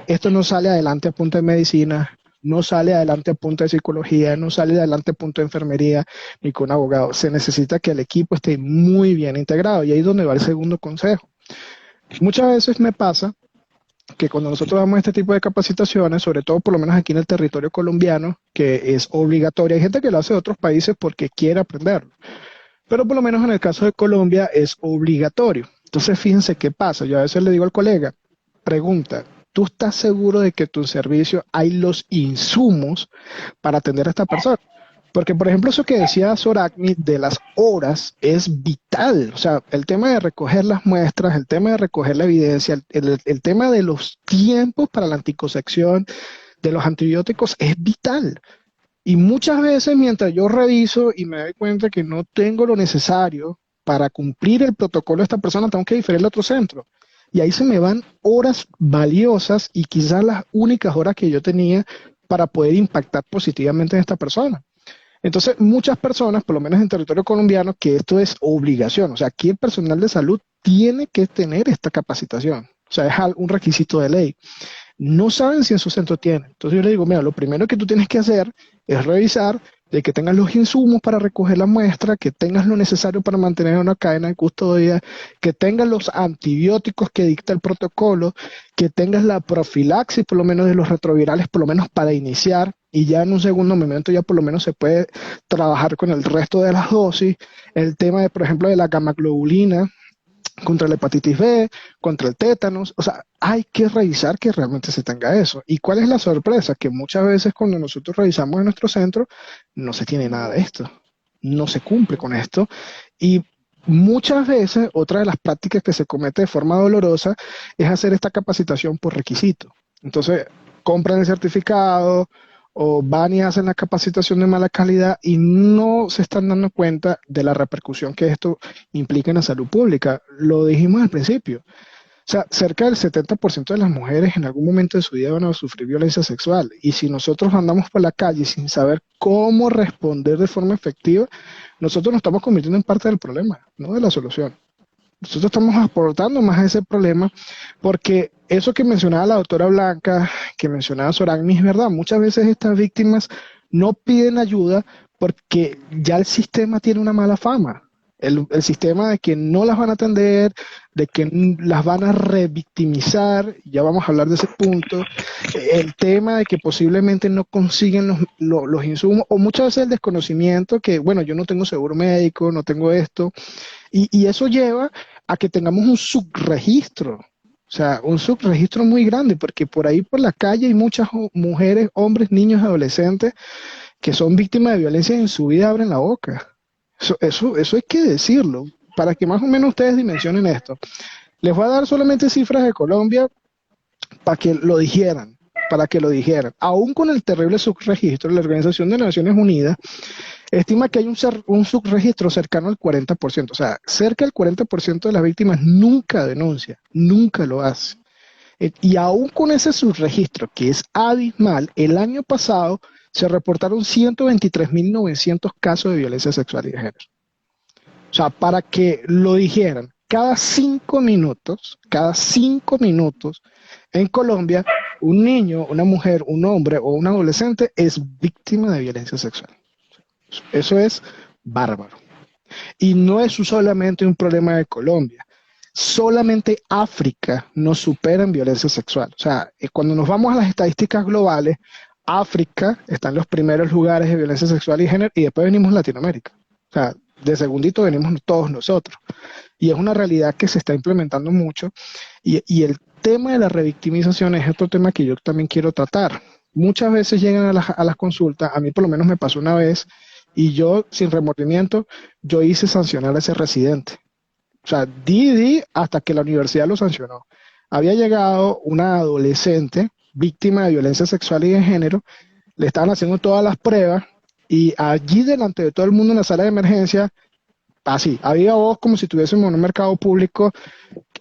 esto no sale adelante a punta de medicina, no sale adelante a punta de psicología, no sale adelante a punta de enfermería, ni con un abogado. Se necesita que el equipo esté muy bien integrado y ahí es donde va el segundo consejo. Muchas veces me pasa que cuando nosotros damos este tipo de capacitaciones, sobre todo por lo menos aquí en el territorio colombiano, que es obligatoria, hay gente que lo hace de otros países porque quiere aprenderlo, pero por lo menos en el caso de Colombia es obligatorio. Entonces, fíjense qué pasa. Yo a veces le digo al colega, pregunta, ¿tú estás seguro de que en tu servicio hay los insumos para atender a esta persona? Porque, por ejemplo, eso que decía Soracni de las horas es vital. O sea, el tema de recoger las muestras, el tema de recoger la evidencia, el tema de los tiempos para la anticoncepción, de los antibióticos, es vital. Y muchas veces mientras yo reviso y me doy cuenta que no tengo lo necesario para cumplir el protocolo de esta persona, tengo que diferirle a otro centro. Y ahí se me van horas valiosas y quizás las únicas horas que yo tenía para poder impactar positivamente en esta persona. Entonces, muchas personas, por lo menos en territorio colombiano, que esto es obligación. O sea, aquí el personal de salud tiene que tener esta capacitación. O sea, es un requisito de ley. No saben si en su centro tienen. Entonces yo le digo, mira, lo primero que tú tienes que hacer es revisar de que tengas los insumos para recoger la muestra, que tengas lo necesario para mantener una cadena de custodia, que tengas los antibióticos que dicta el protocolo, que tengas la profilaxis por lo menos de los retrovirales, por lo menos para iniciar, y ya en un segundo momento ya por lo menos se puede trabajar con el resto de las dosis. El tema de, por ejemplo, de la gamaglobulina contra la hepatitis B, contra el tétanos, o sea, hay que revisar que realmente se tenga eso. ¿Y cuál es la sorpresa? Que muchas veces cuando nosotros revisamos en nuestro centro, no se tiene nada de esto, no se cumple con esto, y muchas veces otra de las prácticas que se comete de forma dolorosa es hacer esta capacitación por requisito. Entonces, compran el certificado, o van y hacen la capacitación de mala calidad y no se están dando cuenta de la repercusión que esto implica en la salud pública. Lo dijimos al principio. O sea, cerca del 70% de las mujeres en algún momento de su vida van a sufrir violencia sexual. Y si nosotros andamos por la calle sin saber cómo responder de forma efectiva, nosotros nos estamos convirtiendo en parte del problema, no de la solución. Nosotros estamos aportando más a ese problema porque eso que mencionaba la doctora Blanca, que mencionaba Soragni, es verdad. Muchas veces estas víctimas no piden ayuda porque ya el sistema tiene una mala fama. El sistema de que no las van a atender, de que las van a revictimizar, ya vamos a hablar de ese punto. El tema de que posiblemente no consiguen los insumos, o muchas veces el desconocimiento que, bueno, yo no tengo seguro médico, no tengo esto. Y eso lleva a que tengamos un subregistro, o sea, un subregistro muy grande, porque por ahí por la calle hay muchas mujeres, hombres, niños, adolescentes que son víctimas de violencia y en su vida abren la boca. Eso hay que decirlo, para que más o menos ustedes dimensionen esto. Les voy a dar solamente cifras de Colombia para que lo dijeran, Aún con el terrible subregistro, la Organización de Naciones Unidas estima que hay un subregistro cercano al 40%, o sea, cerca del 40% de las víctimas nunca denuncia, nunca lo hace. Y aún con ese subregistro, que es abismal, el año pasado se reportaron 123.900 casos de violencia sexual y de género. O sea, para que lo dijeran, cada 5 minutos, en Colombia, un niño, una mujer, un hombre o un adolescente es víctima de violencia sexual. Eso es bárbaro. Y no es solamente un problema de Colombia. Solamente África nos supera en violencia sexual. O sea, cuando nos vamos a las estadísticas globales, África está en los primeros lugares de violencia sexual y género, y después venimos Latinoamérica. O sea, de segundito venimos todos nosotros. Y es una realidad que se está implementando mucho. Y el tema de la revictimización es otro tema que yo también quiero tratar. Muchas veces llegan a las consultas, a mí por lo menos me pasó una vez, y yo, sin remordimiento, yo hice sancionar a ese residente. O sea, di hasta que la universidad lo sancionó. Había llegado una adolescente víctima de violencia sexual y de género, le estaban haciendo todas las pruebas, y allí delante de todo el mundo en la sala de emergencia, así, había voz como si estuviésemos en un mercado público.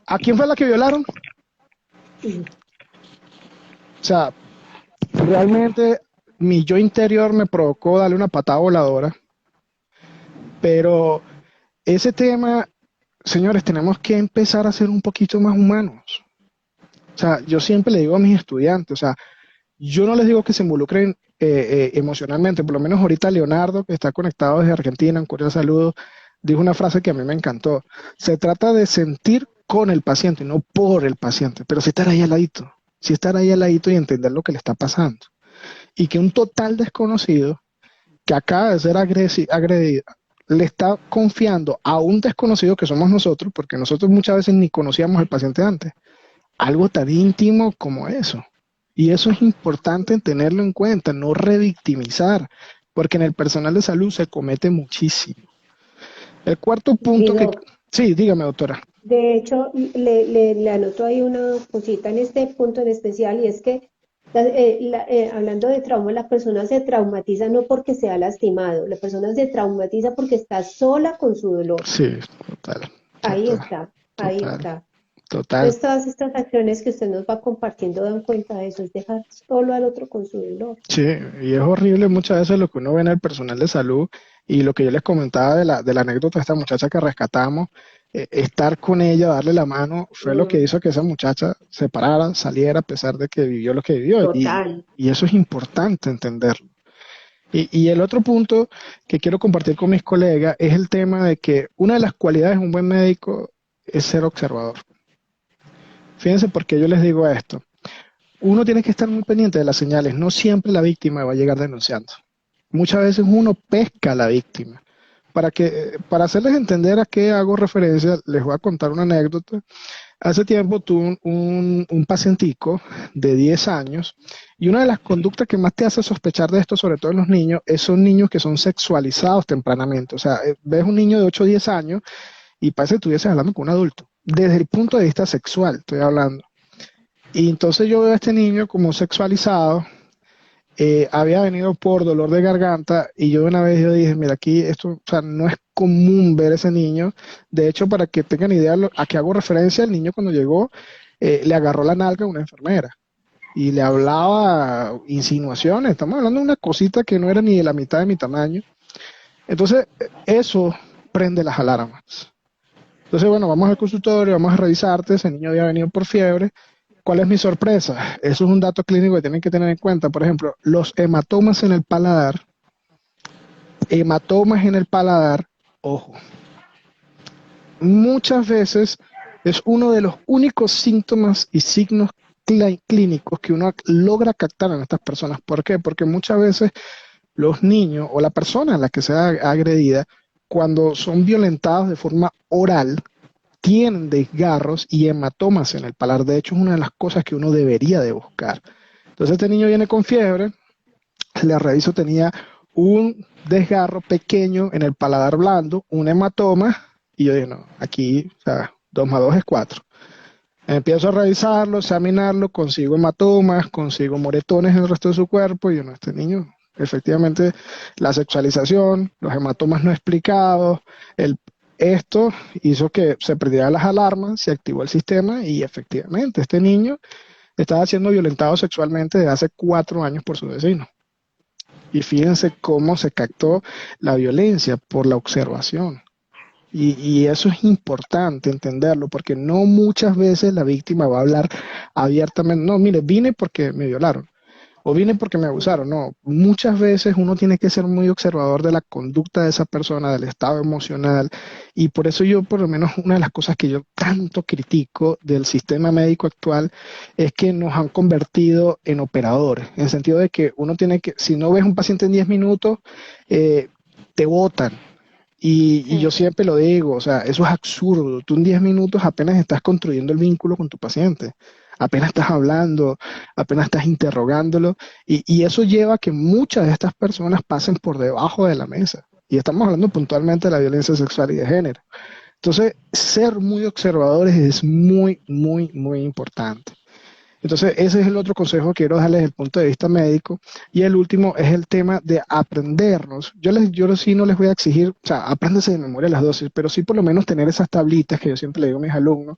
¿A quién fue la que violaron? O sea, realmente mi yo interior me provocó darle una patada voladora, pero ese tema, señores, tenemos que empezar a ser un poquito más humanos. O sea, yo siempre le digo a mis estudiantes, o sea, yo no les digo que se involucren emocionalmente, por lo menos ahorita Leonardo, que está conectado desde Argentina, un cordial saludo, dijo una frase que a mí me encantó. Se trata de sentir con el paciente, no por el paciente, pero sí estar ahí al ladito. sí estar ahí al ladito y entender lo que le está pasando. Y que un total desconocido que acaba de ser agredido le está confiando a un desconocido que somos nosotros, porque nosotros muchas veces ni conocíamos al paciente antes, algo tan íntimo como eso. Y eso es importante tenerlo en cuenta, no revictimizar, porque en el personal de salud se comete muchísimo. El cuarto punto que...
Digo,
Sí, dígame, doctora.
de hecho, le anoto ahí una cosita en este punto en especial y es que hablando de trauma, la persona se traumatiza no porque sea lastimado, la persona se traumatiza porque está sola con su dolor.
Sí, total,
Ahí
total,
está, ahí
total,
está.
total.
Entonces, todas estas acciones que usted nos va compartiendo dan cuenta de eso, es dejar solo al otro con su dolor.
Sí, y es horrible muchas veces lo que uno ve en el personal de salud y lo que yo les comentaba de la anécdota de esta muchacha que rescatamos, estar con ella, darle la mano, fue lo que
Mm,
hizo que esa muchacha se parara, saliera a pesar de que vivió lo que vivió.
total.
Y eso es importante entenderlo. Y el otro punto que quiero compartir con mis colegas es el tema de que una de las cualidades de un buen médico es ser observador. Fíjense por qué yo les digo esto. Uno tiene que estar muy pendiente de las señales. No siempre la víctima va a llegar denunciando. Muchas veces uno pesca a la víctima. Para hacerles entender a qué hago referencia, les voy a contar una anécdota. Hace tiempo tuve un pacientico de 10 años y una de las conductas que más te hace sospechar de esto, sobre todo en los niños, son niños que son sexualizados tempranamente. O sea, ves un niño de 8 o 10 años y parece que estuvieses hablando con un adulto. Desde el punto de vista sexual, estoy hablando. Y entonces yo veo a este niño como sexualizado, había venido por dolor de garganta y yo una vez yo dije, mira, aquí esto, o sea, no es común ver ese niño. De hecho, para que tengan idea a qué hago referencia, el niño cuando llegó le agarró la nalga a una enfermera y le hablaba insinuaciones. Estamos hablando de una cosita que no era ni de la mitad de mi tamaño. Entonces, eso prende las alarmas. Entonces, bueno, vamos al consultorio, vamos a revisarte, ese niño había venido por fiebre. ¿Cuál es mi sorpresa? Eso es un dato clínico que tienen que tener en cuenta. Por ejemplo, los hematomas en el paladar, ojo, muchas veces es uno de los únicos síntomas y signos clínicos que uno logra captar en estas personas. ¿Por qué? Porque muchas veces los niños o la persona a la que sea agredida, cuando son violentados de forma oral, tienen desgarros y hematomas en el paladar. De hecho, es una de las cosas que uno debería de buscar. Entonces, este niño viene con fiebre, le reviso, tenía un desgarro pequeño en el paladar blando, un hematoma, y yo dije, no, aquí, o sea, 2 más 2 es 4. Empiezo a revisarlo, examinarlo, consigo hematomas, consigo moretones en el resto de su cuerpo, y yo, no, este niño, efectivamente, la sexualización, los hematomas no explicados, esto hizo que se prendieran las alarmas, se activó el sistema y efectivamente este niño estaba siendo violentado sexualmente desde hace 4 años por su vecino. Y fíjense cómo se captó la violencia por la observación. Y eso es importante entenderlo, porque no muchas veces la víctima va a hablar abiertamente, no, mire, vine porque me violaron, o vine porque me abusaron. No, muchas veces uno tiene que ser muy observador de la conducta de esa persona, del estado emocional, y por eso yo, por lo menos, una de las cosas que yo tanto critico del sistema médico actual es que nos han convertido en operadores, en el sentido de que uno tiene que, si no ves un paciente en 10 minutos, te botan. Y yo
Sí.
siempre lo digo, o sea, eso es absurdo. Tú en 10 minutos apenas estás construyendo el vínculo con tu paciente, apenas estás hablando, apenas estás interrogándolo, y eso lleva a que muchas de estas personas pasen por debajo de la mesa. Y estamos hablando puntualmente de la violencia sexual y de género. Entonces, ser muy observadores es muy, muy, muy importante. Entonces, ese es el otro consejo que quiero darles desde el punto de vista médico. Y el último es el tema de aprendernos. Yo sí no les voy a exigir, o sea, apréndanse de memoria las dosis, pero sí por lo menos tener esas tablitas que yo siempre le digo a mis alumnos,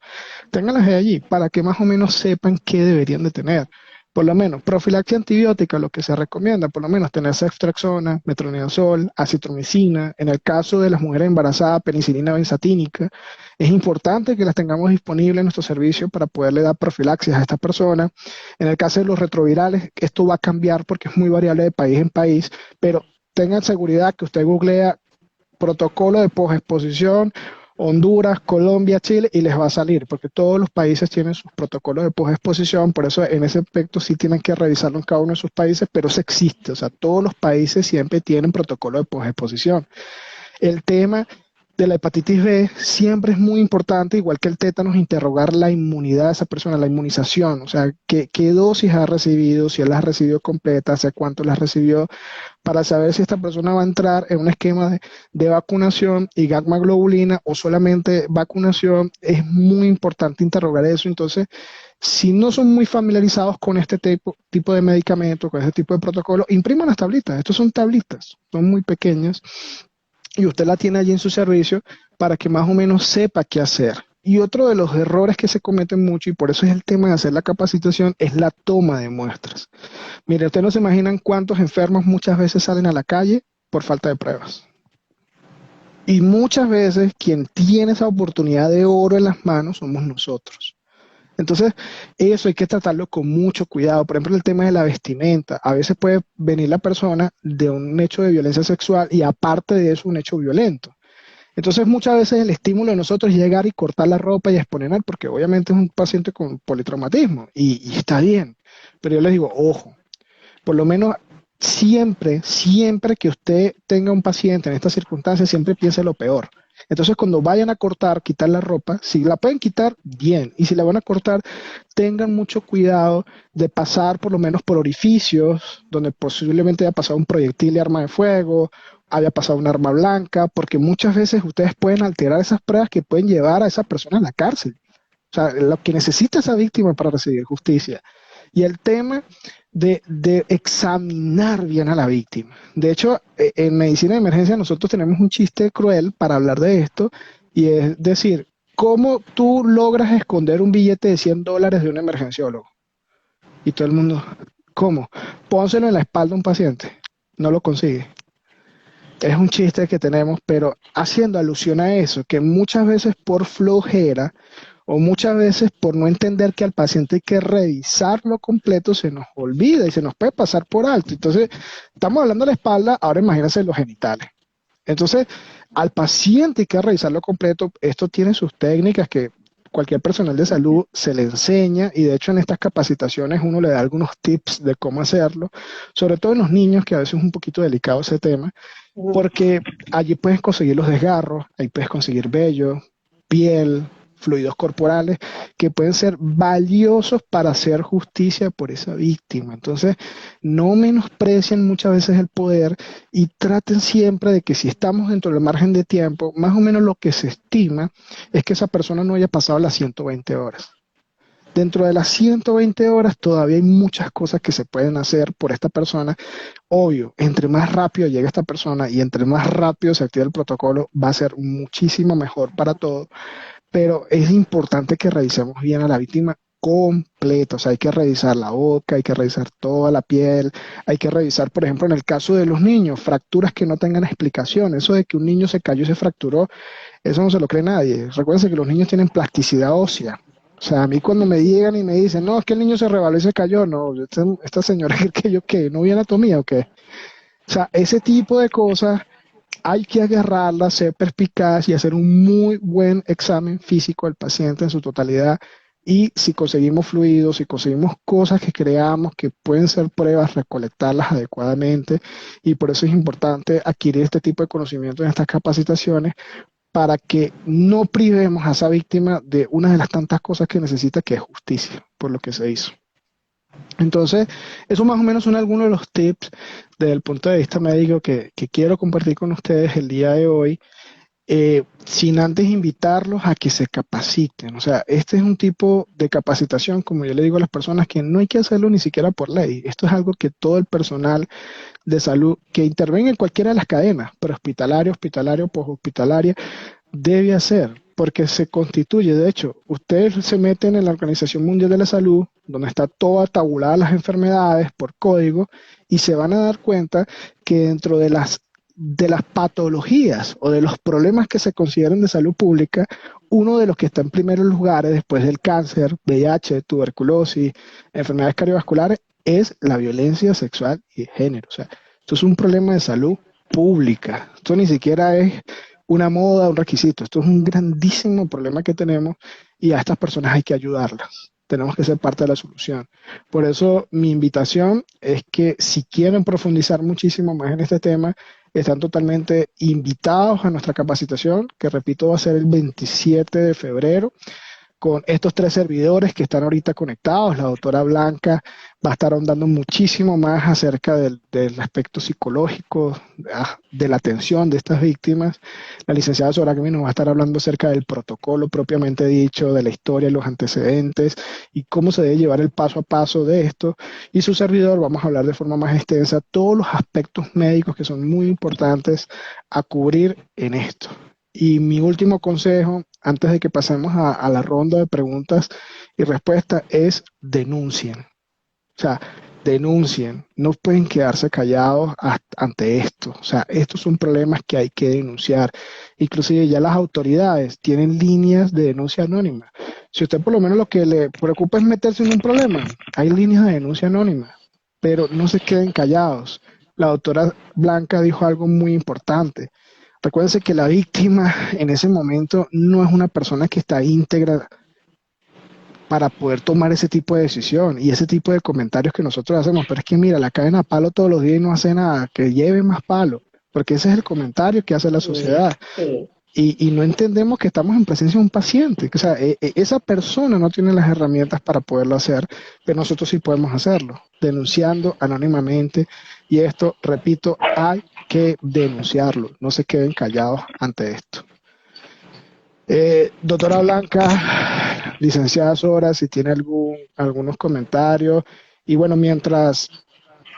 ténganlas de allí para que más o menos sepan qué deberían de tener. Por lo menos, profilaxia antibiótica, lo que se recomienda, por lo menos tener ceftriaxona, metronidazol, acitromicina. En el caso de las mujeres embarazadas, penicilina benzatínica. Es importante que las tengamos disponibles en nuestro servicio para poderle dar profilaxis a estas personas. En el caso de los retrovirales, esto va a cambiar porque es muy variable de país en país, pero tengan seguridad que usted googlea protocolo de posexposición Honduras, Colombia, Chile, y les va a salir, porque todos los países tienen sus protocolos de posexposición, por eso en ese aspecto sí tienen que revisarlo en cada uno de sus países, pero eso existe, o sea, todos los países siempre tienen protocolo de posexposición. El tema de la hepatitis B siempre es muy importante, igual que el tétanos, interrogar la inmunidad de esa persona, la inmunización, o sea, qué dosis ha recibido, si él las ha recibido completa, hace cuánto las recibió, para saber si esta persona va a entrar en un esquema de vacunación y gamma globulina o solamente vacunación. Es muy importante interrogar eso. Entonces, si no son muy familiarizados con este tipo de medicamento, con este tipo de protocolo, impriman las tablitas. Estos son tablitas, son muy pequeñas y usted la tiene allí en su servicio para que más o menos sepa qué hacer. Y otro de los errores que se cometen mucho, y por eso es el tema de hacer la capacitación, es la toma de muestras. Mire, ustedes no se imaginan cuántos enfermos muchas veces salen a la calle por falta de pruebas. Y muchas veces quien tiene esa oportunidad de oro en las manos somos nosotros. Entonces, eso hay que tratarlo con mucho cuidado. Por ejemplo, el tema de la vestimenta. A veces puede venir la persona de un hecho de violencia sexual y aparte de eso un hecho violento. Entonces, muchas veces el estímulo de nosotros es llegar y cortar la ropa y exponer, porque obviamente es un paciente con politraumatismo y está bien. Pero yo les digo, ojo, por lo menos siempre que usted tenga un paciente en estas circunstancias, siempre piense lo peor. Entonces, cuando vayan a cortar, quitar la ropa, si la pueden quitar, bien. Y si la van a cortar, tengan mucho cuidado de pasar por lo menos por orificios donde posiblemente haya pasado un proyectil de arma de fuego, haya pasado un arma blanca, porque muchas veces ustedes pueden alterar esas pruebas que pueden llevar a esa persona a la cárcel. O sea, lo que necesita esa víctima para recibir justicia. Y el tema de examinar bien a la víctima. De hecho, en medicina de emergencia nosotros tenemos un chiste cruel para hablar de esto, y es decir, ¿cómo tú logras esconder un billete de $100 de un emergenciólogo? Y todo el mundo, ¿cómo? Pónselo en la espalda a un paciente. No lo consigue. Es un chiste que tenemos, pero haciendo alusión a eso, que muchas veces por flojera o muchas veces por no entender que al paciente hay que revisarlo completo, se nos olvida y se nos puede pasar por alto. Entonces, estamos hablando de la espalda, ahora imagínense los genitales. Entonces, al paciente hay que revisarlo completo. Esto tiene sus técnicas que cualquier personal de salud se le enseña, y de hecho en estas capacitaciones uno le da algunos tips de cómo hacerlo, sobre todo en los niños, que a veces es un poquito delicado ese tema, porque allí puedes conseguir los desgarros, ahí puedes conseguir vello, piel, fluidos corporales que pueden ser valiosos para hacer justicia por esa víctima. Entonces, no menosprecien muchas veces el poder y traten siempre de que si estamos dentro del margen de tiempo, más o menos lo que se estima es que esa persona no haya pasado las 120 horas. Dentro de las 120 horas todavía hay muchas cosas que se pueden hacer por esta persona. Obvio, entre más rápido llegue esta persona y entre más rápido se active el protocolo, va a ser muchísimo mejor para todos. Pero es importante que revisemos bien a la víctima completa. O sea, hay que revisar la boca, hay que revisar toda la piel, hay que revisar, por ejemplo, en el caso de los niños, fracturas que no tengan explicación. Eso de que un niño se cayó y se fracturó, eso no se lo cree nadie. Recuérdense que los niños tienen plasticidad ósea. O sea, a mí cuando me llegan y me dicen, no, es que el niño se rebaló y se cayó, no, esta señora cree que yo, ¿qué? ¿No vi anatomía o qué? O sea, ese tipo de cosas hay que agarrarlas, ser perspicaz y hacer un muy buen examen físico al paciente en su totalidad. Y si conseguimos fluidos, si conseguimos cosas que creamos que pueden ser pruebas, recolectarlas adecuadamente. Y por eso es importante adquirir este tipo de conocimientos en estas capacitaciones, para que no privemos a esa víctima de una de las tantas cosas que necesita, que es justicia por lo que se hizo. Entonces, eso más o menos son algunos de los tips desde el punto de vista médico que quiero compartir con ustedes el día de hoy, sin antes invitarlos a que se capaciten. O sea, este es un tipo de capacitación, como yo le digo a las personas, que no hay que hacerlo ni siquiera por ley. Esto es algo que todo el personal de salud que intervenga en cualquiera de las cadenas, hospitalario, poshospitalaria, debe hacer, porque se constituye. De hecho, ustedes se meten en la Organización Mundial de la Salud, donde está toda tabulada las enfermedades por código, y se van a dar cuenta que dentro de las patologías o de los problemas que se consideran de salud pública, uno de los que está en primeros lugares después del cáncer, VIH, tuberculosis, enfermedades cardiovasculares, es la violencia sexual y de género. O sea, esto es un problema de salud pública. Esto ni siquiera es una moda, un requisito. Esto es un grandísimo problema que tenemos y a estas personas hay que ayudarlas. Tenemos que ser parte de la solución. Por eso mi invitación es que si quieren profundizar muchísimo más en este tema, están totalmente invitados a nuestra capacitación, que repito va a ser el 27 de febrero con estos tres servidores que están ahorita conectados. La doctora Blanca va a estar ahondando muchísimo más acerca del aspecto psicológico, de la atención de estas víctimas. La licenciada Soragmi nos va a estar hablando acerca del protocolo propiamente dicho, de la historia y los antecedentes y cómo se debe llevar el paso a paso de esto. Y su servidor vamos a hablar de forma más extensa todos los aspectos médicos que son muy importantes a cubrir en esto. Y mi último consejo, antes de que pasemos a la ronda de preguntas y respuestas, es denuncien. O sea, denuncien. No pueden quedarse callados ante esto. O sea, estos son problemas que hay que denunciar. Inclusive ya las autoridades tienen líneas de denuncia anónima. Si usted por lo menos lo que le preocupa es meterse en un problema, hay líneas de denuncia anónima. Pero no se queden callados. La doctora Blanca dijo algo muy importante. Recuérdense que la víctima en ese momento no es una persona que está íntegra para poder tomar ese tipo de decisión y ese tipo de comentarios que nosotros hacemos. Pero es que mira, la caen a palo todos los días y no hace nada, que lleve más palo, porque ese es el comentario que hace la sociedad.
Sí.
Y no entendemos que estamos en presencia de un paciente. O sea, esa persona no tiene las herramientas para poderlo hacer, pero nosotros sí podemos hacerlo, denunciando anónimamente. Y esto, repito, hay que denunciarlo. No se queden callados ante esto. Doctora Blanca, licenciada Sora, si tiene algunos comentarios. Y bueno, mientras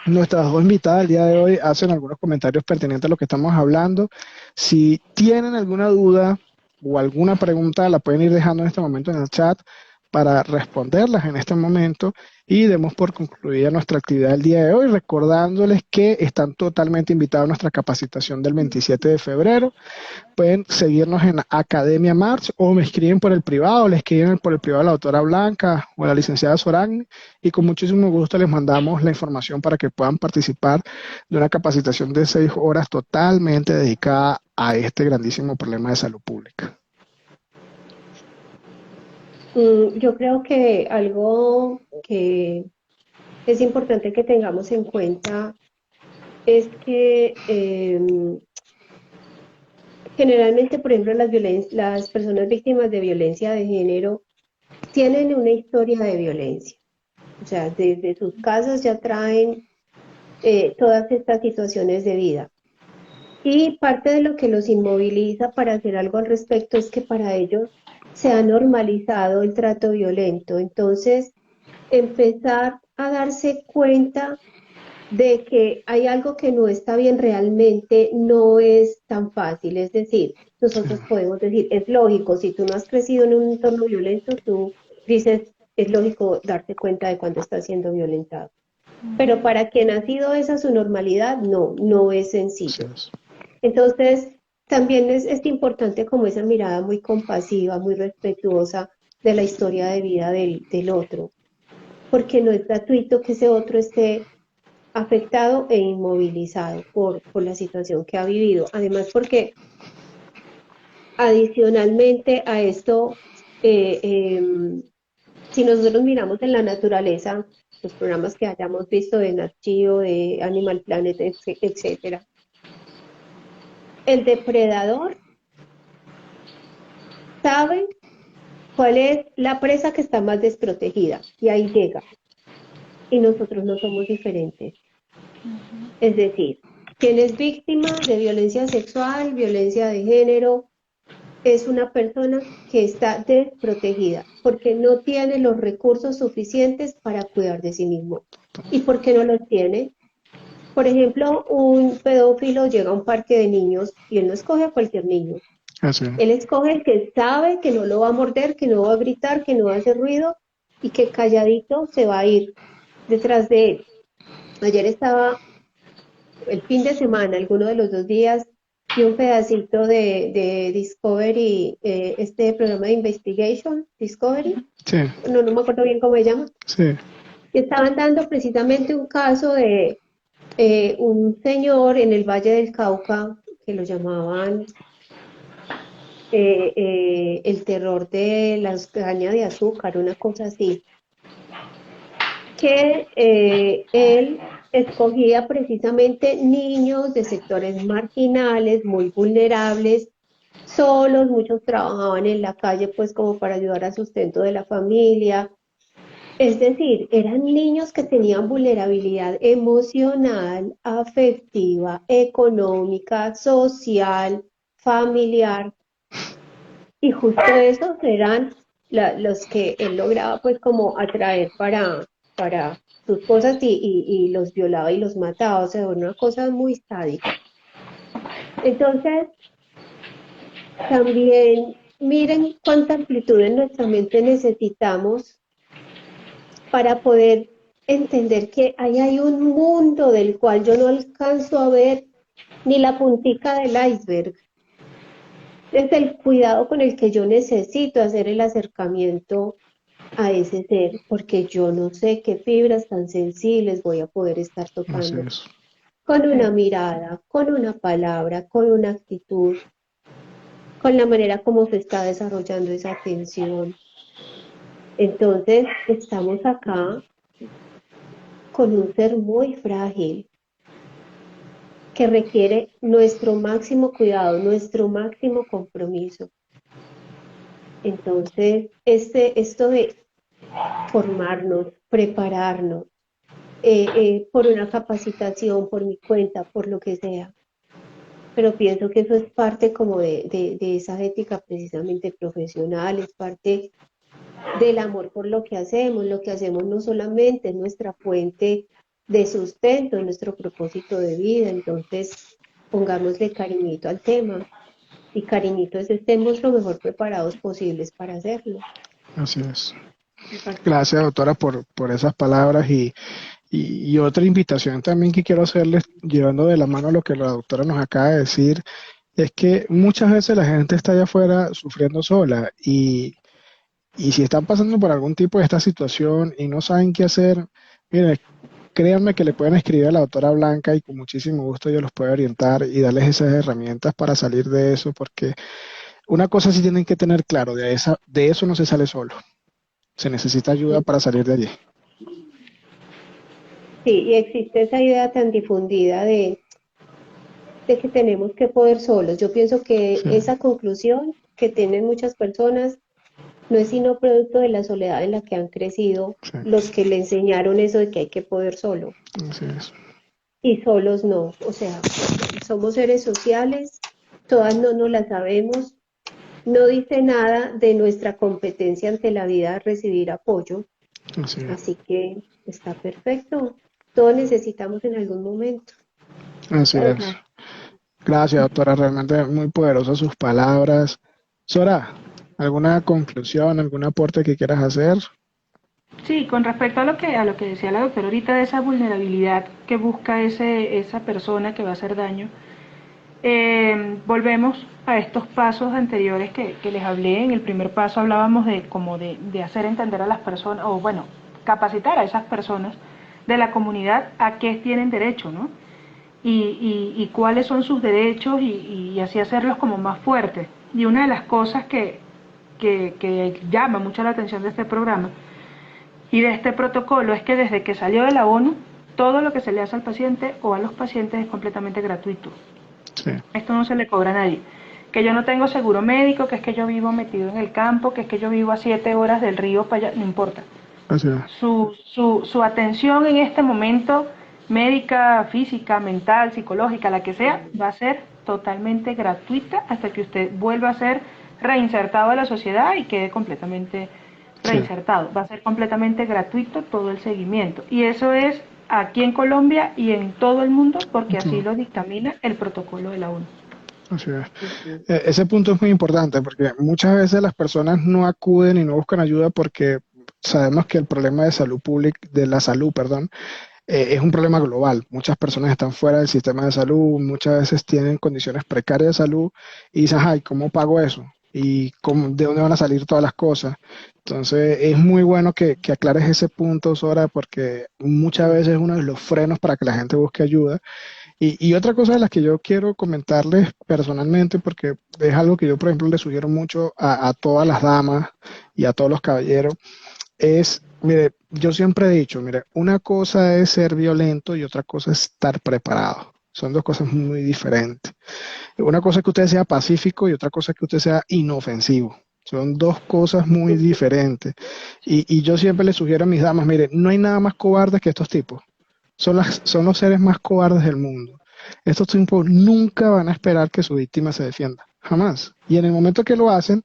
nuestras dos invitadas el día de hoy hacen algunos comentarios pertinentes a lo que estamos hablando. Si tienen alguna duda o alguna pregunta, la pueden ir dejando en este momento en el chat para responderlas en este momento y demos por concluida nuestra actividad del día de hoy, recordándoles que están totalmente invitados a nuestra capacitación del 27 de febrero. Pueden seguirnos en Academia March o me escriben por el privado, le escriben por el privado a la doctora Blanca o a la licenciada Soragni y con muchísimo gusto les mandamos la información para que puedan participar de una capacitación de 6 horas totalmente dedicada a este grandísimo problema de salud pública.
Yo creo que algo que es importante que tengamos en cuenta es que generalmente, por ejemplo, las personas víctimas de violencia de género tienen una historia de violencia. O sea, desde sus casas ya traen todas estas situaciones de vida. Y parte de lo que los inmoviliza para hacer algo al respecto es que para ellos se ha normalizado el trato violento. Entonces, empezar a darse cuenta de que hay algo que no está bien realmente no es tan fácil. Es decir, nosotros podemos decir, es lógico, si tú no has crecido en un entorno violento, tú dices, es lógico darte cuenta de cuando estás siendo violentado. Pero para quien ha sido esa su normalidad, no es sencillo. Entonces, también es importante como esa mirada muy compasiva, muy respetuosa de la historia de vida del otro, porque no es gratuito que ese otro esté afectado e inmovilizado por la situación que ha vivido. Además, porque adicionalmente a esto, si nosotros miramos en la naturaleza, los programas que hayamos visto de Nat Geo, de Animal Planet, etcétera, el depredador sabe cuál es la presa que está más desprotegida y ahí llega. Y nosotros no somos diferentes. Es decir, quien es víctima de violencia sexual, violencia de género, es una persona que está desprotegida porque no tiene los recursos suficientes para cuidar de sí mismo. ¿Y por qué no los tiene? Por ejemplo, un pedófilo llega a un parque de niños y él no escoge a cualquier niño. Él escoge el que sabe que no lo va a morder, que no va a gritar, que no va a hacer ruido y que calladito se va a ir detrás de él. Ayer estaba el fin de semana, alguno de los 2 días, y un pedacito de Discovery, este programa de Investigation, Discovery,
Sí.
no me acuerdo bien cómo se llama,
Sí.
y estaban dando precisamente un caso de un señor en el Valle del Cauca, que lo llamaban el terror de las cañas de azúcar, una cosa así, que él escogía precisamente niños de sectores marginales, muy vulnerables, solos, muchos trabajaban en la calle pues como para ayudar al sustento de la familia. Es decir, eran niños que tenían vulnerabilidad emocional, afectiva, económica, social, familiar, y justo esos eran los que él lograba pues como atraer para sus cosas y los violaba y los mataba, o sea, una cosa muy sádica. Entonces, también miren cuánta amplitud en nuestra mente necesitamos para poder entender que ahí hay un mundo del cual yo no alcanzo a ver ni la puntica del iceberg. Es el cuidado con el que yo necesito hacer el acercamiento a ese ser, porque yo no sé qué fibras tan sensibles voy a poder estar
Así
tocando
es.
con una mirada, con una palabra, con una actitud, con la manera como se está desarrollando esa atención. Entonces, estamos acá con un ser muy frágil que requiere nuestro máximo cuidado, nuestro máximo compromiso. Entonces, esto de formarnos, prepararnos, por una capacitación, por mi cuenta, por lo que sea. Pero pienso que eso es parte como de esa ética precisamente profesional, es parte del amor por lo que hacemos no solamente es nuestra fuente de sustento, es nuestro propósito de vida, entonces pongámosle cariñito al tema y cariñito es estemos lo mejor preparados posibles para hacerlo.
Así es. Gracias, doctora, por esas palabras y otra invitación también que quiero hacerles, llevando de la mano lo que la doctora nos acaba de decir, es que muchas veces la gente está allá afuera sufriendo sola y si están pasando por algún tipo de esta situación y no saben qué hacer, miren, créanme que le pueden escribir a la doctora Blanca y con muchísimo gusto yo los puedo orientar y darles esas herramientas para salir de eso, porque una cosa sí tienen que tener claro, de eso no se sale solo, se necesita ayuda para salir de allí.
Sí, y existe esa idea tan difundida de que tenemos que poder solos. Yo pienso que
Sí,
esa conclusión que tienen muchas personas no es sino producto de la soledad en la que han crecido
sí,
los que le enseñaron eso de que hay que poder solo
así es.
y solos no. O sea, somos seres sociales, todas no nos la sabemos, no dice nada de nuestra competencia ante la vida a recibir apoyo,
Así es.
así que está perfecto. Todos necesitamos en algún momento.
Así
Muchas
es.
gracias.
Gracias, doctora. Realmente muy poderosas sus palabras. Sora, ¿alguna conclusión, algún aporte que quieras hacer?
Sí, con respecto a lo que decía la doctora ahorita de esa vulnerabilidad que busca esa persona que va a hacer daño, volvemos a estos pasos anteriores que les hablé. En el primer paso hablábamos de como de hacer entender a las personas, o bueno, capacitar a esas personas de la comunidad a qué tienen derecho, ¿no? Y cuáles son sus derechos y así hacerlos como más fuertes. Y una de las cosas que llama mucho la atención de este programa y de este protocolo es que desde que salió de la ONU, todo lo que se le hace al paciente o a los pacientes es completamente gratuito.
Sí,
Esto no se le cobra a nadie. Que yo no tengo seguro médico, que es que yo vivo metido en el campo, que es que yo vivo a 7 horas del río para allá, no importa.
así es.
Su atención en este momento, médica, física, mental, psicológica, la que sea, va a ser totalmente gratuita hasta que usted vuelva a ser reinsertado a la sociedad y quede completamente
Sí,
reinsertado. Va a ser completamente gratuito todo el seguimiento. Y eso es aquí en Colombia y en todo el mundo porque así
todo,
lo dictamina el protocolo de la ONU.
así es.
Ujú.
Ese punto es muy importante porque muchas veces las personas no acuden y no buscan ayuda porque sabemos que el problema de salud pública, de la salud, perdón, es un problema global. Muchas personas están fuera del sistema de salud, muchas veces tienen condiciones precarias de salud y dicen, ay, ¿cómo pago eso? ¿Y de dónde van a salir todas las cosas? Entonces, es muy bueno que aclares ese punto, Sora, porque muchas veces es uno de los frenos para que la gente busque ayuda Y otra cosa de las que yo quiero comentarles personalmente, porque es algo que yo, por ejemplo, le sugiero mucho a todas las damas y a todos los caballeros, es, mire, yo siempre he dicho, mire, una cosa es ser violento y otra cosa es estar preparado. Son dos cosas muy diferentes. Una cosa es que usted sea pacífico y otra cosa es que usted sea inofensivo. Son dos cosas muy diferentes. Y yo siempre le sugiero a mis damas, mire, no hay nada más cobarde que estos tipos. Son los seres más cobardes del mundo. Estos tipos nunca van a esperar que su víctima se defienda. Jamás. Y en el momento que lo hacen,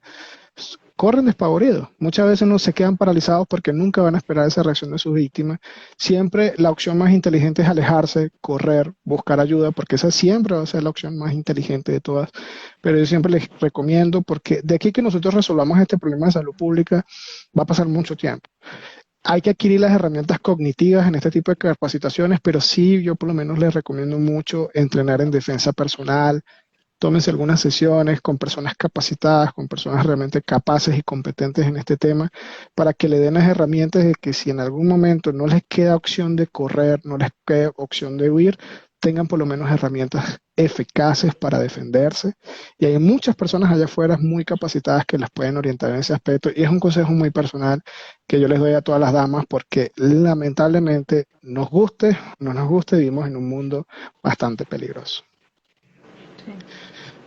corren despavoridos. Muchas veces no se quedan paralizados porque nunca van a esperar esa reacción de sus víctimas. Siempre la opción más inteligente es alejarse, correr, buscar ayuda, porque esa siempre va a ser la opción más inteligente de todas. Pero yo siempre les recomiendo, porque de aquí que nosotros resolvamos este problema de salud pública, va a pasar mucho tiempo. Hay que adquirir las herramientas cognitivas en este tipo de capacitaciones, pero sí, yo por lo menos les recomiendo mucho entrenar en defensa personal. Tómense algunas sesiones con personas capacitadas, con personas realmente capaces y competentes en este tema, para que le den las herramientas de que si en algún momento no les queda opción de correr, no les queda opción de huir, tengan por lo menos herramientas eficaces para defenderse. Y hay muchas personas allá afuera muy capacitadas que las pueden orientar en ese aspecto. Y es un consejo muy personal que yo les doy a todas las damas, porque lamentablemente, nos guste o no nos guste, vivimos en un mundo bastante peligroso.
Sí.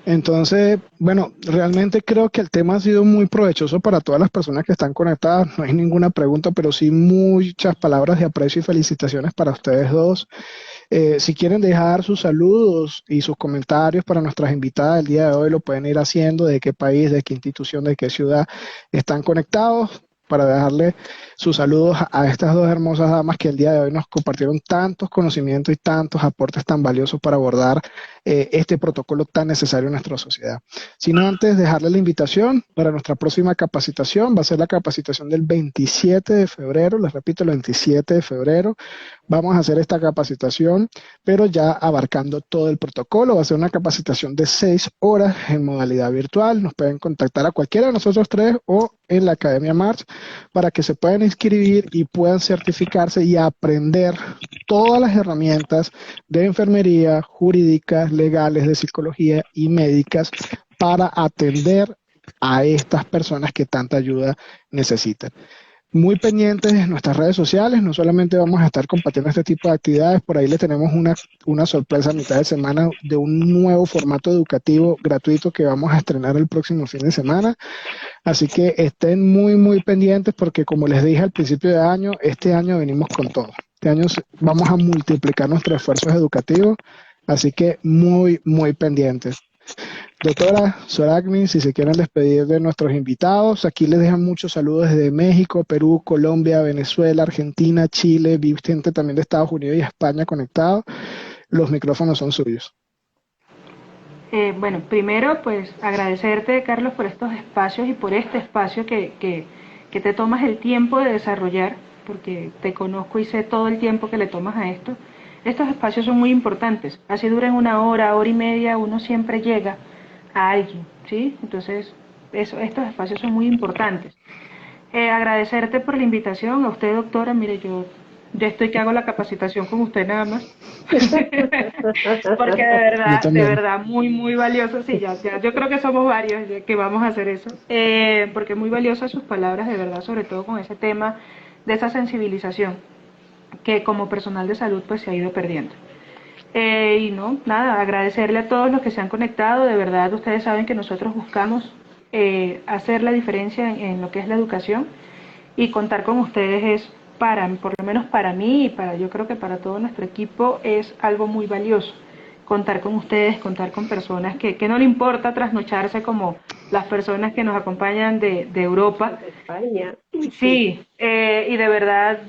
Entonces, bueno, realmente creo que el tema ha sido muy provechoso para todas las personas que están conectadas. No hay ninguna pregunta, pero sí muchas palabras de aprecio y felicitaciones para ustedes dos. Si quieren dejar sus saludos y sus comentarios para nuestras invitadas del día de hoy, lo pueden ir haciendo, de qué país, de qué institución, de qué ciudad están conectados, para dejarle sus saludos a estas dos hermosas damas que el día de hoy nos compartieron tantos conocimientos y tantos aportes tan valiosos para abordar este protocolo tan necesario en nuestra sociedad. Sino antes dejarle la invitación para nuestra próxima capacitación, va a ser la capacitación del 27 de febrero, les repito, el 27 de febrero. Vamos a hacer esta capacitación, pero ya abarcando todo el protocolo. Va a ser una capacitación de 6 horas en modalidad virtual. Nos pueden contactar a cualquiera de nosotros tres o en la Academia March para que se puedan inscribir y puedan certificarse y aprender todas las herramientas de enfermería, jurídicas, legales, de psicología y médicas para atender a estas personas que tanta ayuda necesitan. Muy pendientes de nuestras redes sociales, no solamente vamos a estar compartiendo este tipo de actividades, por ahí les tenemos una sorpresa a mitad de semana de un nuevo formato educativo gratuito que vamos a estrenar el próximo fin de semana. Así que estén muy pendientes porque, como les dije al principio de año, este año venimos con todo. Este año vamos a multiplicar nuestros esfuerzos educativos, así que muy pendientes. Doctora Soragni, si se quieren despedir de nuestros invitados, aquí les dejan muchos saludos desde México, Perú, Colombia, Venezuela, Argentina, Chile, vi gente también de Estados Unidos y España conectados. Los micrófonos son suyos.
Bueno, primero pues agradecerte, Carlos, por estos espacios y por este espacio que te tomas el tiempo de desarrollar, porque te conozco y sé todo el tiempo que le tomas a esto. Estos espacios son muy importantes, así duran una hora, hora y media, uno siempre llega a alguien, ¿sí? Entonces, estos espacios son muy importantes. Agradecerte por la invitación, a usted, doctora, mire, yo ya estoy que hago la capacitación con usted nada más, porque
Yo
de
también.
verdad, muy valioso, sí, yo creo que somos varios que vamos a hacer eso, porque muy valiosas sus palabras, de verdad, sobre todo con ese tema de esa sensibilización que como personal de salud pues se ha ido perdiendo. Y no, nada, agradecerle a todos los que se han conectado, de verdad ustedes saben que nosotros buscamos hacer la diferencia en lo que es la educación y contar con ustedes es por lo menos para mí y yo creo que para todo nuestro equipo es algo muy valioso. Contar con ustedes, contar con personas que no le importa trasnocharse como las personas que nos acompañan de Europa.
De España.
Sí, y de verdad,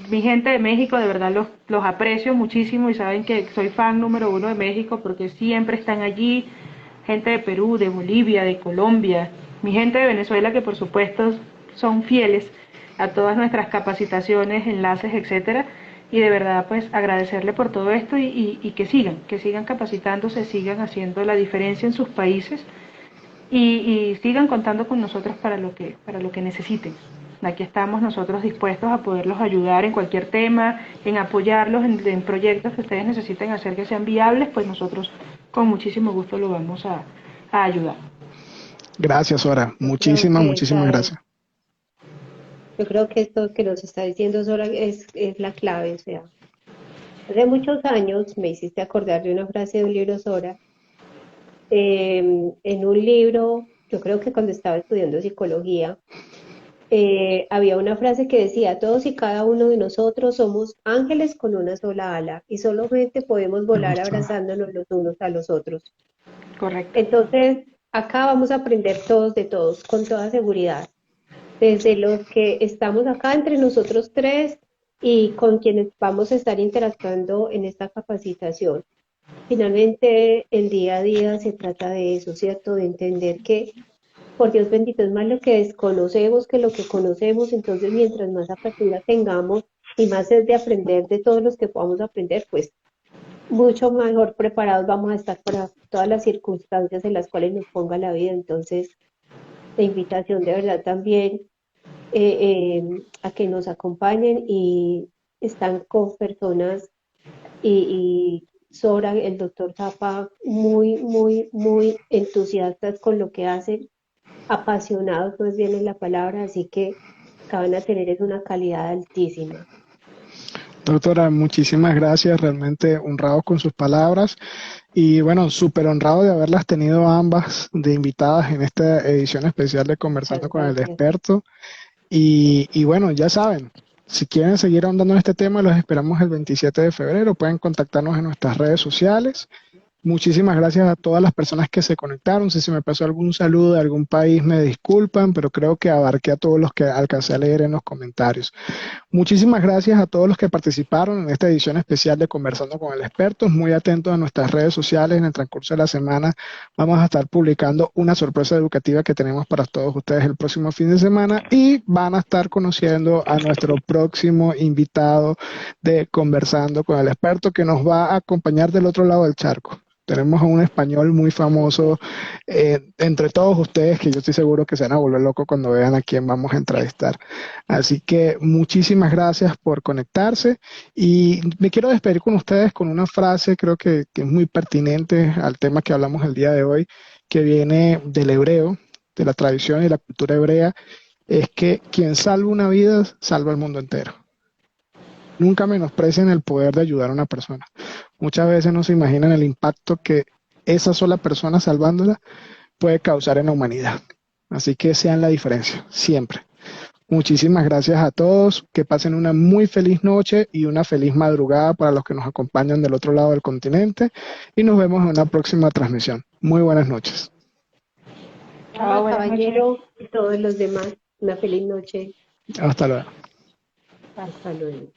mi gente de México, de verdad los aprecio muchísimo y saben que soy fan número uno de México porque siempre están allí, gente de Perú, de Bolivia, de Colombia, mi gente de Venezuela que por supuesto son fieles a todas nuestras capacitaciones, enlaces, etcétera, y de verdad pues agradecerle por todo esto y que sigan capacitándose, sigan haciendo la diferencia en sus países y sigan contando con nosotros para lo que necesiten. aquí estamos nosotros dispuestos a poderlos ayudar en cualquier tema, en apoyarlos en proyectos que ustedes necesiten hacer que sean viables, pues nosotros con muchísimo gusto lo vamos a ayudar.
Gracias, Sora.
Yo creo que
Muchísimas gracias.
yo creo que esto que nos está diciendo Sora es la clave. O sea, hace muchos años me hiciste acordar de una frase de un libro, Sora. En un libro, yo creo que cuando estaba estudiando psicología, había una frase que decía, todos y cada uno de nosotros somos ángeles con una sola ala y solamente podemos
Me
volar
gusta.
abrazándonos los unos a los otros.
Correcto.
Entonces, acá vamos a aprender todos de todos, con toda seguridad. Desde los que estamos acá entre nosotros tres y con quienes vamos a estar interactuando en esta capacitación. Finalmente, el día a día se trata de eso, ¿cierto? De entender que, por Dios bendito, es más lo que desconocemos que lo que conocemos. Entonces, mientras más apertura tengamos y más es de aprender de todos los que podamos aprender, pues mucho mejor preparados vamos a estar para todas las circunstancias en las cuales nos ponga la vida. Entonces, la invitación de verdad también a que nos acompañen y están con personas y Sora, el doctor Zapa, muy, muy, muy entusiastas con lo que hacen, apasionados más bien en la palabra, así que acaban de tener es una calidad altísima.
Doctora, muchísimas gracias, realmente honrado con sus palabras y bueno, súper honrado de haberlas tenido ambas de invitadas en esta edición especial de Conversando
Muchas
con el
gracias.
Experto. Y bueno, ya saben, si quieren seguir ahondando en este tema, los esperamos el 27 de febrero. Pueden contactarnos en nuestras redes sociales. Muchísimas gracias a todas las personas que se conectaron. Si se me pasó algún saludo de algún país, me disculpan, pero creo que abarqué a todos los que alcancé a leer en los comentarios. Muchísimas gracias a todos los que participaron en esta edición especial de Conversando con el Experto. Muy atentos a nuestras redes sociales. En el transcurso de la semana vamos a estar publicando una sorpresa educativa que tenemos para todos ustedes el próximo fin de semana y van a estar conociendo a nuestro próximo invitado de Conversando con el Experto que nos va a acompañar del otro lado del charco. Tenemos a un español muy famoso entre todos ustedes que yo estoy seguro que se van a volver locos cuando vean a quién vamos a entrevistar. Así que muchísimas gracias por conectarse y me quiero despedir con ustedes con una frase creo que es muy pertinente al tema que hablamos el día de hoy, que viene del hebreo, de la tradición y la cultura hebrea, es que quien salva una vida salva el mundo entero. Nunca menosprecien el poder de ayudar a una persona. Muchas veces no se imaginan el impacto que esa sola persona salvándola puede causar en la humanidad. Así que sean la diferencia, siempre. Muchísimas gracias a todos, que pasen una muy feliz noche y una feliz madrugada para los que nos acompañan del otro lado del continente y nos vemos en una próxima transmisión. Muy buenas noches.
Chao, buenas noches.
Caballero y todos los demás, una feliz noche.
Hasta luego.
Hasta luego.